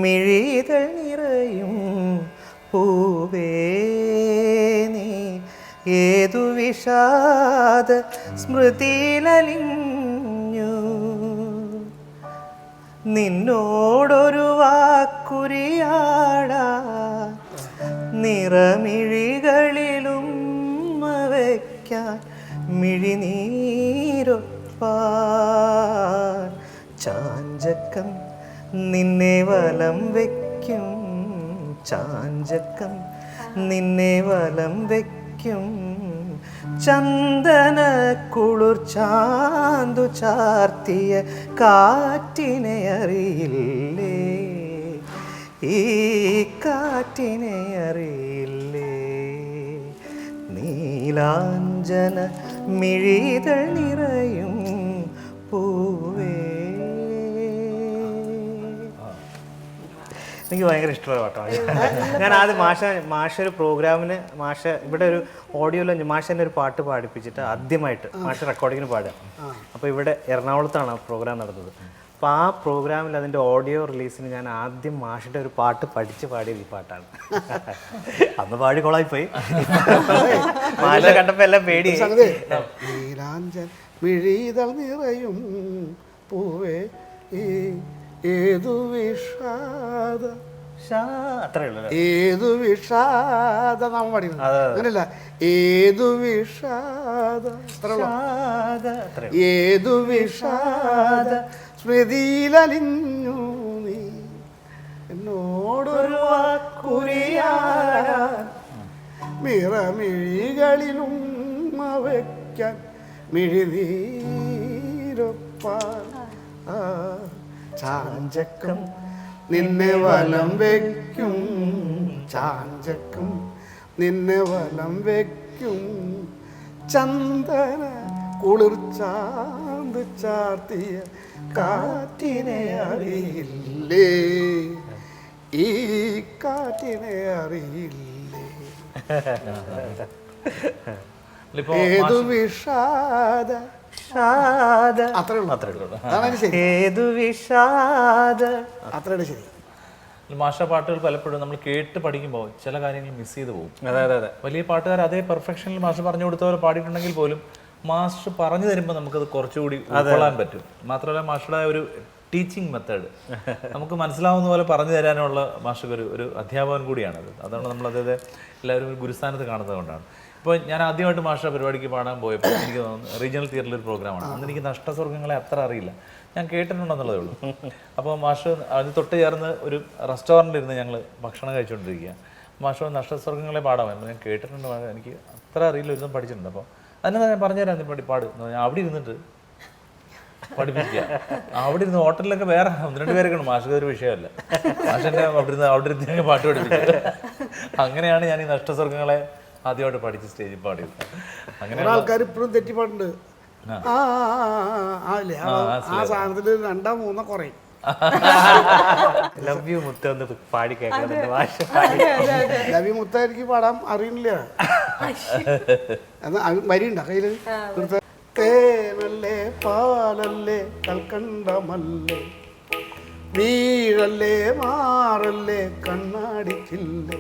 മിഴിതൾ നിറയും പൂവേ നീ ഏതു വിഷാദ സ്മൃതിയിലലിഞ്ഞു നിന്നോടൊരു വാക്കുരിയാടാ നിറമിഴികളിലും വയ്ക്കാൻ മിഴിനീരൊപ്പാൻ ചാഞ്ചക്കം നിന്നെ വലം വയ്ക്കും ചാഞ്ചക്കം നിന്നെ വലം വയ്ക്കും ചന്ദന കുളിർ ചാന്തു ചാർത്തിയ കാറ്റിനെ അറിയില്ലേ ഈ കാറ്റിനെ അറിയില്ലേ നീലാഞ്ജന മിഴിതൾ നിറയും പൂവേ. എനിക്ക് ഭയങ്കര ഇഷ്ടമുള്ള പാട്ടാണ്. ഞാൻ ആദ്യം മാഷ ഒരു പ്രോഗ്രാമിന് ഇവിടെ ഒരു ഓഡിയോ ലഞ്ച് മാഷ തന്നെ ഒരു പാട്ട് പാടിപ്പിച്ചിട്ട് ആദ്യമായിട്ട് മാഷ റെക്കോർഡിങ്ങിന് പാടുക. അപ്പോൾ ഇവിടെ എറണാകുളത്താണ് ആ പ്രോഗ്രാം നടന്നത്. അപ്പോൾ ആ പ്രോഗ്രാമിൽ അതിൻ്റെ ഓഡിയോ റിലീസിന് ഞാൻ ആദ്യം മാഷിൻ്റെ ഒരു പാട്ട് പഠിച്ച് പാടിയത് ഈ പാട്ടാണ്. അന്ന് പാടി കൊളായിപ്പോയി. മാഷ കണ്ടപ്പോൾ എല്ലാം പേടി. നീലാഞ്ജന മിഴിതൾ നിറയും പൂവേ ഏതു വിഷാദ അത്രേ ഉള്ളൂ. ഏതു വിഷാദ നാം പഠിക്കണം അങ്ങനെയല്ല. ഏതു വിഷാദ ഏതു വിഷാദ സ്മൃതിയിലലിഞ്ഞു നീ എന്നോടൊരു വാക്കുരിയാടാൻ മിറമിഴികളിലും വയ്ക്കാൻ മിഴിനീരൊപ്പാൻ ചാഞ്ചക്കം നിന്നെ വലം വയ്ക്കും ചാഞ്ചക്കം നിന്നെ വലം വയ്ക്കും ചന്ദന കുളിർ ചാന്ത് ചാർത്തിയ കാറ്റിനെ അറിയില്ലേ ഈ കാറ്റിനെ അറിയില്ലേ. ഇപ്പോ ഏതു വിഷാദ അത്രേ ഉള്ളൂ അതാണ് ശരി. ഏതു വിഷാദ അത്രയാണ് ശരി. മാഷ പാട്ടുകൾ പലപ്പോഴും നമ്മൾ കേട്ട് പഠിക്കുമ്പോൾ ചില കാര്യങ്ങൾ മിസ് ചെയ്ത് പോകും. അതെ അതെ അതെ. വലിയ പാട്ടുകാർ അതേ പെർഫെക്ഷനിൽ മാഷ് പറഞ്ഞു കൊടുത്തവർ പാടിയിട്ടുണ്ടെങ്കിൽ പോലും മാഷ് പറഞ്ഞു തരുമ്പോൾ നമുക്കത് കുറച്ചുകൂടി ഉൾക്കൊള്ളാൻ പറ്റും. മാത്രമല്ല മാഷയുടെ ഒരു ടീച്ചിങ് മെത്തേഡ് നമുക്ക് മനസ്സിലാവുന്ന പോലെ പറഞ്ഞു തരാനുള്ള മാഷക്ക് ഒരു അധ്യാപകൻ കൂടിയാണത്. അതാണ് നമ്മൾ അദ്ദേഹത്തെ എല്ലാവരും ഒരു ഗുരുസ്ഥാനത്ത് കാണുന്നത് കൊണ്ടാണ്. ഇപ്പോൾ ഞാൻ ആദ്യമായിട്ട് മാഷ പരിപാടിക്ക് പാടാൻ പോയപ്പോൾ എനിക്ക് തോന്നുന്നു റീജിയണൽ തിയേറ്ററിൽ ഒരു പ്രോഗ്രാമാണ്. അന്ന് എനിക്ക് നഷ്ടസ്വർഗ്ഗങ്ങളെ അത്ര അറിയില്ല, ഞാൻ കേട്ടിട്ടുണ്ടെന്നുള്ളതേ ഉള്ളൂ. അപ്പോൾ മാഷ് അതിന് തൊട്ട് ചേർന്ന് ഒരു റെസ്റ്റോറൻറ്റിൽ ഇരുന്ന് ഞങ്ങൾ ഭക്ഷണം കഴിച്ചുകൊണ്ടിരിക്കുക. മാഷ് നഷ്ടസ്വർഗ്ഗങ്ങളെ പാടാമായിരുന്നു, ഞാൻ കേട്ടിട്ടുണ്ട്, എനിക്ക് അത്ര അറിയില്ല, ഒരു പഠിച്ചിട്ടുണ്ട്. അപ്പോൾ അതിനെ ഞാൻ പറഞ്ഞുതരാം നീ പാട്. ഞാൻ അവിടെ ഇരുന്നിട്ട് പഠിപ്പിക്കുക. അവിടെ ഇരുന്ന് ഹോട്ടലിലൊക്കെ വേറെ 1-2 പേരൊക്കെ ഉണ്ട്, മാഷക്ക് ഒരു വിഷയമല്ല. മാഷൻ്റെ അവിടെ ഇരുന്ന് പാട്ട് പഠിപ്പിക്കുക. അങ്ങനെയാണ് ഞാൻ ഈ നഷ്ടസ്വർഗ്ഗങ്ങളെ ആദ്യമായിട്ട് പഠിച്ച് സ്റ്റേജിൽ പാടിയത്. അങ്ങനെ ആൾക്കാർ ഇപ്പോഴും തെറ്റിപ്പാട്ടുണ്ട്. ആ സാധനത്തിൽ 2-3 കുറയും. ലവ് യു മുത്ത ഒന്ന് പാടി കേൾക്കുന്നുണ്ട് മാഷ. ലവി മുത്ത എനിക്ക് പാടാൻ അറിയില്ല. എന്നാ വരിയുണ്ടോ കയ്യില്? തേനല്ലേ പാലല്ലേ കൽക്കണ്ടമല്ലേ വീഴല്ലേ മാറല്ലേ കണ്ണാടിച്ചില്ലേ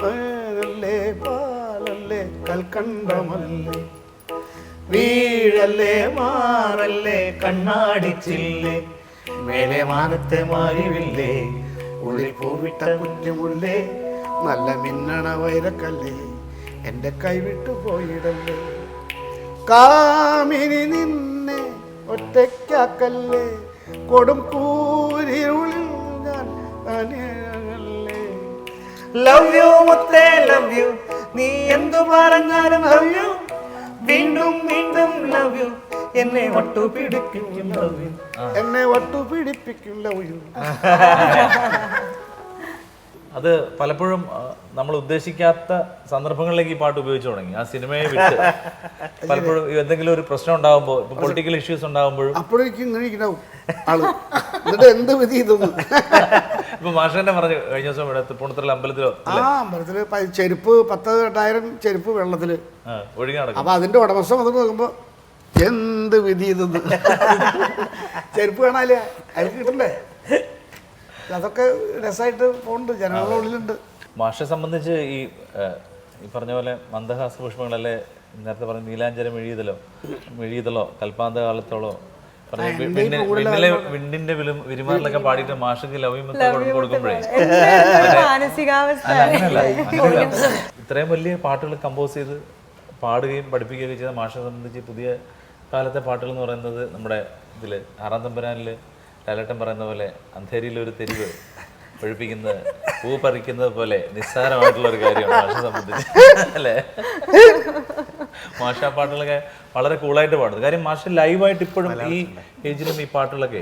തേനല്ലേ പാലല്ലേ കൽക്കണ്ടമല്ലേ വീഴല്ലേ മാറല്ലേ കണ്ണാടിച്ചില്ലേ മേലെ മാനത്തെ മാറിവില്ലേ ഉള്ളിൽ പൂവിട്ട കുഞ്ഞുമുള്ളേ നല്ല മിന്നണ വൈരക്കല്ലേ എൻ്റെ കൈവിട്ടു പോയിടല്ലേ കാമിനി നിന്നെ ഒറ്റയ്ക്കാക്കല്ലേ കൊടും കൂരിരുളിൽ ഞാൻ അനേകല്ലേ. ലവ് യു മുത്തേ ലവ് യു, നീ എന്തു പറഞ്ഞാലും ലവ് യു, വീണ്ടും വീണ്ടും ലവ് യു, എന്നെ ഒട്ടുപിടിക്കും ലവ് യു, എന്നെ ഒട്ടുപിടിപ്പിക്കും ലവ് യു. അത് പലപ്പോഴും നമ്മൾ ഉദ്ദേശിക്കാത്ത സന്ദർഭങ്ങളിലേക്ക് ഈ പാട്ട് ഉപയോഗിച്ച് തുടങ്ങി. ആ സിനിമയെ വിട്ട് പലപ്പോഴും എന്തെങ്കിലും ഒരു പ്രശ്നം ഉണ്ടാകുമ്പോൾ, ഇപ്പൊ പൊളിറ്റിക്കൽ ഇഷ്യൂസ് ഉണ്ടാകുമ്പോഴും അപ്പോഴേക്കും ഇങ്ങനെ ഇരിക്കണാവും ആള്. എന്നിട്ട് എന്ത് വിധി ഇതൊന്നും. ഇപ്പൊ മാഷന്നെ പറഞ്ഞു കഴിഞ്ഞ ദിവസം ഇവിടെ തൃപ്പൂണിത്തുറ അമ്പലത്തിലോ അമ്പലത്തില് ചെരുപ്പ് 10,000 ചെരുപ്പ് വെള്ളത്തില് ഒഴുകി നടക്കും. അപ്പൊ അതിന്റെ ഉടമസ്ഥം വന്നിട്ട് നോക്കുമ്പോ എന്ത് വിധി ഇതൊന്ന്. ചെരുപ്പ് കാണാല്ലേ, അത് കിട്ടണ്ടേ. അതൊക്കെ രസമായിട്ട് പോകുന്നുണ്ട്, ജനങ്ങളുടെ ഉള്ളിലുണ്ട്. മാഷെ സംബന്ധിച്ച് ഈ പറഞ്ഞ പോലെ മന്ദഹാസ പുഷ്പങ്ങളല്ലേ, നേരത്തെ പറഞ്ഞ നീലാഞ്ചരം മെഴിയതലോ കൽപ്പാന്ത കാലത്തോളോ വിണ്ടിന്റെ വിരുമാറിലൊക്കെ പാടിയിട്ട് മാഷക്ക് ലവ്യമൊക്കെ കൊടുക്കുമ്പോഴേ ഇത്രയും വലിയ പാട്ടുകൾ കമ്പോസ് ചെയ്ത് പാടുകയും പഠിപ്പിക്കുകയൊക്കെ ചെയ്ത മാഷെ സംബന്ധിച്ച് പുതിയ കാലത്തെ പാട്ടുകൾ എന്ന് പറയുന്നത് നമ്മുടെ ഇതിൽ 6-ാം തമ്പുരാനിൽ ലാലേട്ടൻ പറയുന്ന പോലെ അന്ധേരിയിലൊരു തെരുവ് ഒഴിപ്പിക്കുന്നത് പൂ പറിക്കുന്നത് പോലെ നിസ്സാരമായിട്ടുള്ള ഒരു കാര്യമാണ് മാഷെ സംബന്ധിച്ച് അല്ലേ. മാഷ പാട്ടുകളൊക്കെ വളരെ കൂളായിട്ട് പാടുന്നത് കാര്യം മാഷ ലൈവായിട്ട് ഇപ്പോഴും ഈ ഏജിലും ഈ പാട്ടുകളൊക്കെ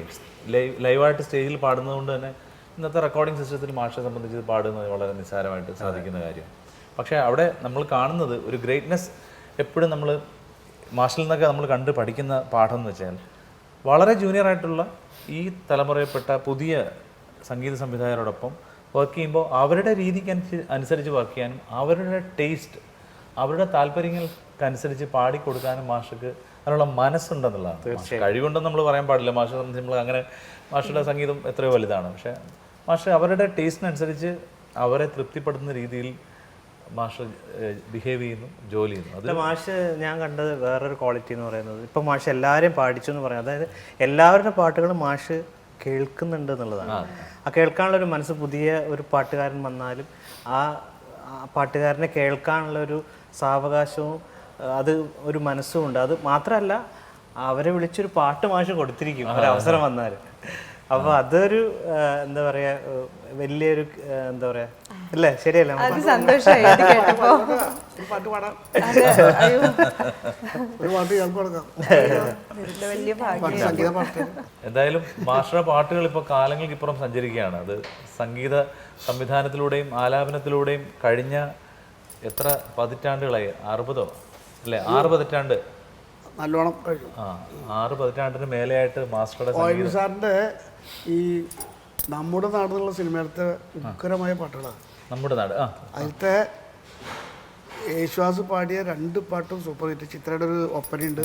ലൈവായിട്ട് സ്റ്റേജിൽ പാടുന്നത് കൊണ്ട് തന്നെ ഇന്നത്തെ റെക്കോർഡിംഗ് സിസ്റ്റത്തിൽ മാഷെ സംബന്ധിച്ച് പാടുന്നത് വളരെ നിസ്സാരമായിട്ട് സാധിക്കുന്ന കാര്യമാണ്. പക്ഷേ അവിടെ നമ്മൾ കാണുന്നത് ഒരു ഗ്രേറ്റ്നെസ് എപ്പോഴും നമ്മൾ മാഷിൽ നിന്നൊക്കെ നമ്മൾ കണ്ട് പഠിക്കുന്ന പാഠം എന്ന് വെച്ചാൽ വളരെ ജൂനിയർ ആയിട്ടുള്ള ഈ തലമുറയിൽപ്പെട്ട പുതിയ സംഗീത സംവിധായകരോടൊപ്പം വർക്ക് ചെയ്യുമ്പോൾ അവരുടെ രീതിക്ക് അനുസരിച്ച് വർക്ക് ചെയ്യാനും അവരുടെ ടേസ്റ്റ് അവരുടെ താല്പര്യങ്ങൾക്കനുസരിച്ച് പാടിക്കൊടുക്കാനും മാഷക്ക് അതിനുള്ള മനസ്സുണ്ടെന്നുള്ളതാണ്. കഴിവുണ്ടെന്ന് നമ്മൾ പറയാൻ പാടില്ല. മാഷ നമ്മൾ അങ്ങനെ മാഷയുടെ സംഗീതം എത്രയോ വലുതാണ്. പക്ഷേ മാഷ അവരുടെ ടേസ്റ്റിനനുസരിച്ച് അവരെ തൃപ്തിപ്പെടുത്തുന്ന രീതിയിൽ മാഷ് ബിഹേവ് ചെയ്യുന്നു, ജോലി ചെയ്യുന്നു. അത് മാഷ് ഞാൻ കണ്ടത് വേറൊരു ക്വാളിറ്റി എന്ന് പറയുന്നത് ഇപ്പം മാഷ് എല്ലാവരെയും പാടിച്ചു എന്ന് പറയാം. അതായത് എല്ലാവരുടെ പാട്ടുകളും മാഷ് കേൾക്കുന്നുണ്ട് എന്നുള്ളതാണ്. ആ കേൾക്കാനുള്ളൊരു മനസ്സ് പുതിയ ഒരു പാട്ടുകാരൻ വന്നാലും ആ പാട്ടുകാരനെ കേൾക്കാനുള്ള ഒരു സാവകാശവും അത് ഒരു മനസ്സും ഉണ്ട്. അത് മാത്രമല്ല അവരെ വിളിച്ചൊരു പാട്ട് മാഷ് കൊടുത്തിരിക്കും ഒരവസരം വന്നാൽ. അപ്പോൾ അതൊരു എന്താ പറയാ വലിയൊരു എന്താ പറയാ അല്ലേ, ശരിയല്ല? പാട്ട് പാടാം, ഒരു പാട്ട് കേൾക്കാൻ കൊടുക്കാം. സംഗീത പാട്ട് എന്തായാലും മാഷയുടെ പാട്ടുകൾ ഇപ്പോൾ കാലങ്ങൾക്ക് ഇപ്പുറം സഞ്ചരിക്കുകയാണ്. അത് സംഗീത സംവിധാനത്തിലൂടെയും ആലാപനത്തിലൂടെയും കഴിഞ്ഞ എത്ര പതിറ്റാണ്ടുകളായി, 60 അല്ലേ, 6 പതിറ്റാണ്ട് നല്ലോണം കഴിഞ്ഞു. 6 പതിറ്റാണ്ടിന് മേലെയായിട്ട് മാസ്റ്ററുടെ സാറിന്റെ ഈ നമ്മുടെ നാട് എന്നുള്ള സിനിമയിലത്തെ ഉഗ്രമായ പാട്ടുകളാണ്. നമ്മുടെ നാട് അതിലത്തെ യേശുദാസ് പാടിയ 2 പാട്ടും സൂപ്പർ ഹിറ്റ്. ചിത്രയുടെ ഒരു ഒപ്പനയുണ്ട്.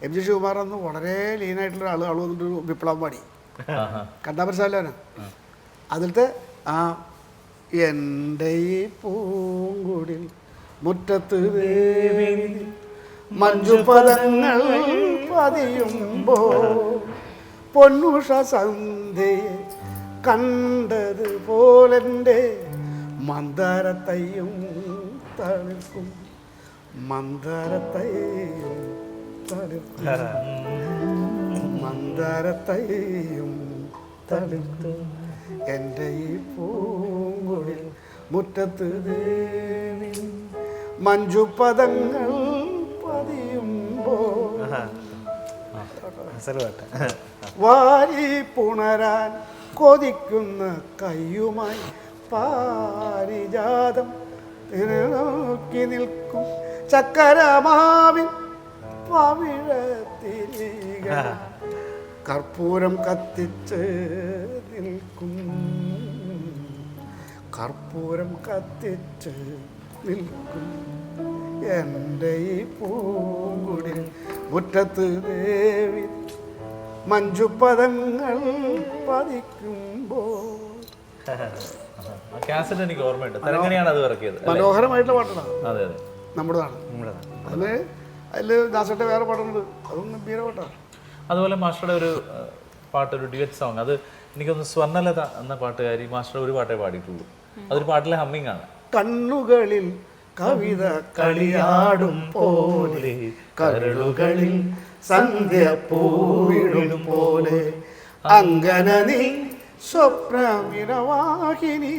MG ശിവകുമാർ അന്ന് വളരെ ലീനായിട്ടുള്ള ആൾ വന്നിട്ട് വിപ്ലവം പാടി കണ്ടാപരശാലാണ്. അതിലത്തെ ആ എൻ്റെ ഈ പൂങ്കുടിൽ മുറ്റത്ത് ദേവി മഞ്ജുപദങ്ങൾ പതിയുമ്പോ പൊന്നുഷ സന്ധ്യയെ കണ്ടതുപോലെൻ്റെ മന്ദാരത്തയ്യും തളിർക്കും മന്ദാരത്തയ്യും തളിർക്കും മന്ദാരത്തയ്യും തളിർക്കും എൻ്റെ ഈ പൂങ്കുടിൽ മുറ്റത്ത് ദേവി മഞ്ജുപദങ്ങൾ പതിയുമ്പോൾ വാരി പുണരാൻ കൊതിക്കുന്ന കയ്യുമായി പാരിജാതം നോക്കി നിൽക്കും ചക്കരമാവിൻ പവിഴത്തിരികൾ കർപ്പൂരം കത്തിച്ച് നിൽക്കും കർപ്പൂരം കത്തിച്ച് നിൽക്കും എൻ്റെ ഈ പൂങ്കുടിൽ മുറ്റത്ത് ദേവി മഞ്ജുപദങ്ങൾ പതിക്കുമ്പോൾ. കാസറ്റ് എനിക്ക് ഓർമ്മയുണ്ട്. തരങ്ങനെയാണ് അത് ഇറക്കിയത്. മനോഹരമായിട്ടുള്ള പാട്ടാണ്. അതെ അതെ, നമ്മുടേതാണ്. അതിൽ ദാസേട്ടൻ്റെ വേറെ പാട്ടുണ്ട്, അതും ഗംഭീര പാട്ടാണ്. അതുപോലെ മാസ്റ്ററുടെ ഒരു പാട്ട്, ഒരു ഡ്യുവറ്റ് സോങ്, അത് എനിക്കൊന്ന് സ്വർണ്ണലത എന്ന പാട്ടുകാരി മാസ്റ്റർ ഒരു പാട്ടേ പാടിയിട്ടുള്ളൂ. അതൊരു പാട്ടിലെ ഹമ്മിങ് ആണ്. കണ്ണുകളിൽ കവിത കളിയാടും പോലെ കരളുകളിൽ സന്ധ്യ പൂവിടും പോലെ അങ്കന നീ സ്വപ്നമിരവാഹിനി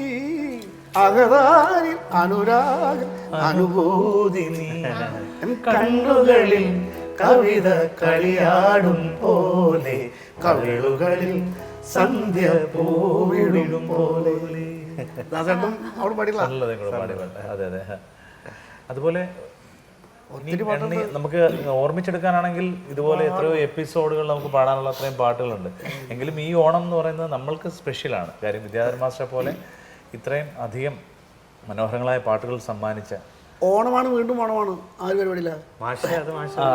അകതാരിൽ അനുരാഗ അനുഭൂതിനി കണ്ണുകളിൽ കവിത കളിയാടും പോലെ കവിളുകളിൽ സന്ധ്യ പൂവിടും പോലെ. ദാസേട്ടൻ അവിടെ പാടില്ല. അതെ അതെ. അതുപോലെ നമുക്ക് ഓർമ്മിച്ചെടുക്കാനാണെങ്കിൽ ഇതുപോലെ എത്രയോ എപ്പിസോഡുകൾ നമുക്ക് പാടാനുള്ള അത്രയും പാട്ടുകളുണ്ട്. എങ്കിലും ഈ ഓണം എന്ന് പറയുന്നത് നമ്മൾക്ക് സ്പെഷ്യലാണ്. കാര്യം വിദ്യാധരൻ മാസ്റ്ററെ പോലെ ഇത്രയും അധികം മനോഹരങ്ങളായ പാട്ടുകൾ സമ്മാനിച്ച ഓണമാണ്, വീണ്ടും ഓണമാണ്. ആര് പരിപാടിയില്ല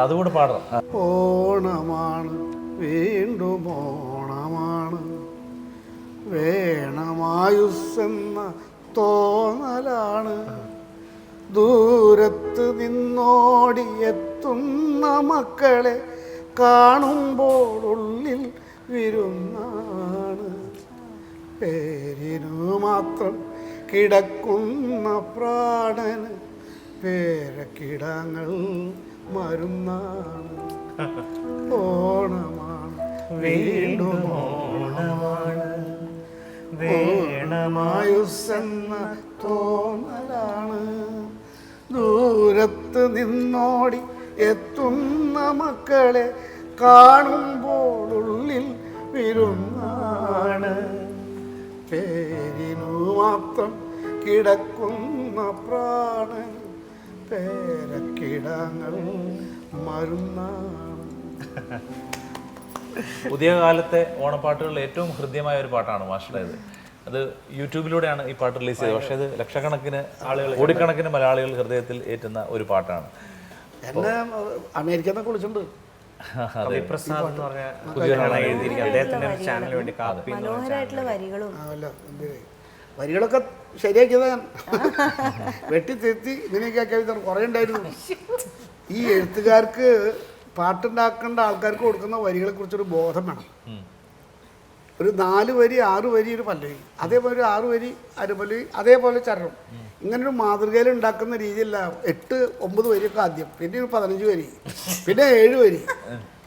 അതുകൂടെ പാടണം. ഓണമാണ് വീണ്ടും ഓണമാണ് വേണമായുസ്സെന്ന തോന്നലാണ് ദൂരത്ത് നിന്നോടിയെത്തുന്ന മക്കളെ കാണുമ്പോൾ ഉള്ളിൽ വിരുന്നാണ് പേരിനു മാത്രം കിടക്കുന്ന പ്രാണന് പേരക്കിടങ്ങൾ മരുന്നാണ്. ഓണമാണ് വീണ്ടും ഓണമാണ് വേണമായുസ്സെന്ന തോന്നലാണ് ദൂരത്ത് നിന്നോടി എത്തുന്ന മക്കളെ കാണുമ്പോൾ ഉള്ളിൽ വിരുന്നാണ് പേരിനു മാത്രം കിടക്കുന്ന പ്രാണൻ പേരക്കിടങ്ങൾ മരുന്നാണ്. പുതിയ കാലത്തെ ഓണപ്പാട്ടുകളിൽ ഏറ്റവും ഹൃദ്യമായ ഒരു പാട്ടാണ് മാസ്റ്ററുടേത്. അത് യൂട്യൂബിലൂടെയാണ് ഈ പാട്ട് റിലീസ് ചെയ്തത്. പക്ഷേ അത് ലക്ഷക്കണക്കിന് ആളുകൾ, കോടിക്കണക്കിന് മലയാളികൾ ഹൃദയത്തിൽ ഏറ്റുന്ന ഒരു പാട്ടാണ്. എന്നെ അമേരിക്കയിൽ നിന്നൊക്കെ വിളിച്ചിട്ടുണ്ട്. വരികളൊക്കെ ശരിയാക്കിയത് ഞാൻ വെട്ടി തിരുത്തി ഇങ്ങനെയൊക്കെ ആക്കിയാൽ കുറേ ഉണ്ടായിരുന്നു. ഈ എഴുത്തുകാർക്ക് പാട്ടുണ്ടാക്കേണ്ട ആൾക്കാർക്ക് കൊടുക്കുന്ന വരികളെ കുറിച്ചൊരു ബോധം വേണം. ഒരു 4 വരി 6 വരി ഒരു പല്ലവി, അതേപോലെ ഒരു 6 വരി അരപല്ലവി, അതേപോലെ ചരണം. ഇങ്ങനൊരു മാതൃകയിൽ ഉണ്ടാക്കുന്ന രീതിയില്ല. 8 9 വരിയൊക്കെ ആദ്യം, പിന്നെ ഒരു 15 വരി, പിന്നെ 7 വരി,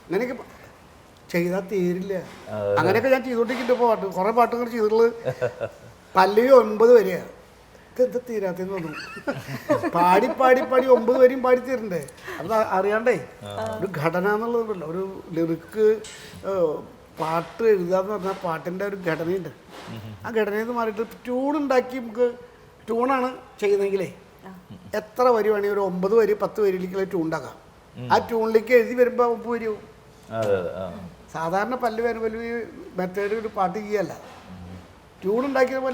അങ്ങനെയൊക്കെ ചെയ്താൽ തീരില്ല. അങ്ങനെയൊക്കെ ഞാൻ ചെയ്തോണ്ടിരിക്കുന്നുണ്ട്. ഇപ്പോൾ പാട്ട് കുറേ പാട്ടുകൾ ചെയ്തിട്ടുള്ളത് പല്ലവി 9 വരിയാണ്. ഇതെന്താ തീരാത്തെന്ന് തോന്നുന്നു. പാടി പാടി പാടി 9 വരെയും പാടി തീരണ്ടേ. അത് അറിയാണ്ടേ ഒരു ഘടന എന്നുള്ളതുണ്ടല്ലോ, ഒരു ലിറിക്ക് പാട്ട് എഴുതാന്ന് പറഞ്ഞാൽ പാട്ടിൻ്റെ ഒരു ഘടനയുണ്ട്. ആ ഘടനയിൽ നിന്ന് മാറിയിട്ട് ട്യൂണുണ്ടാക്കി നമുക്ക് ട്യൂണാണ് ചെയ്യുന്നതെങ്കിലേ എത്ര വരി വേണമെങ്കിൽ ഒരു 9 വരി 10 വരിയിലേക്കുള്ള ട്യൂൺ ഉണ്ടാക്കാം. ആ ട്യൂണിലേക്ക് എഴുതി വരുമ്പോൾ 9 വരിയാവും. സാധാരണ പല്ലവി അനുപല്ലവി മെത്തേഡ് ഒരു പാട്ട് ചെയ്യല്ല. ട്യൂൺ ഉണ്ടാക്കിയപ്പോൾ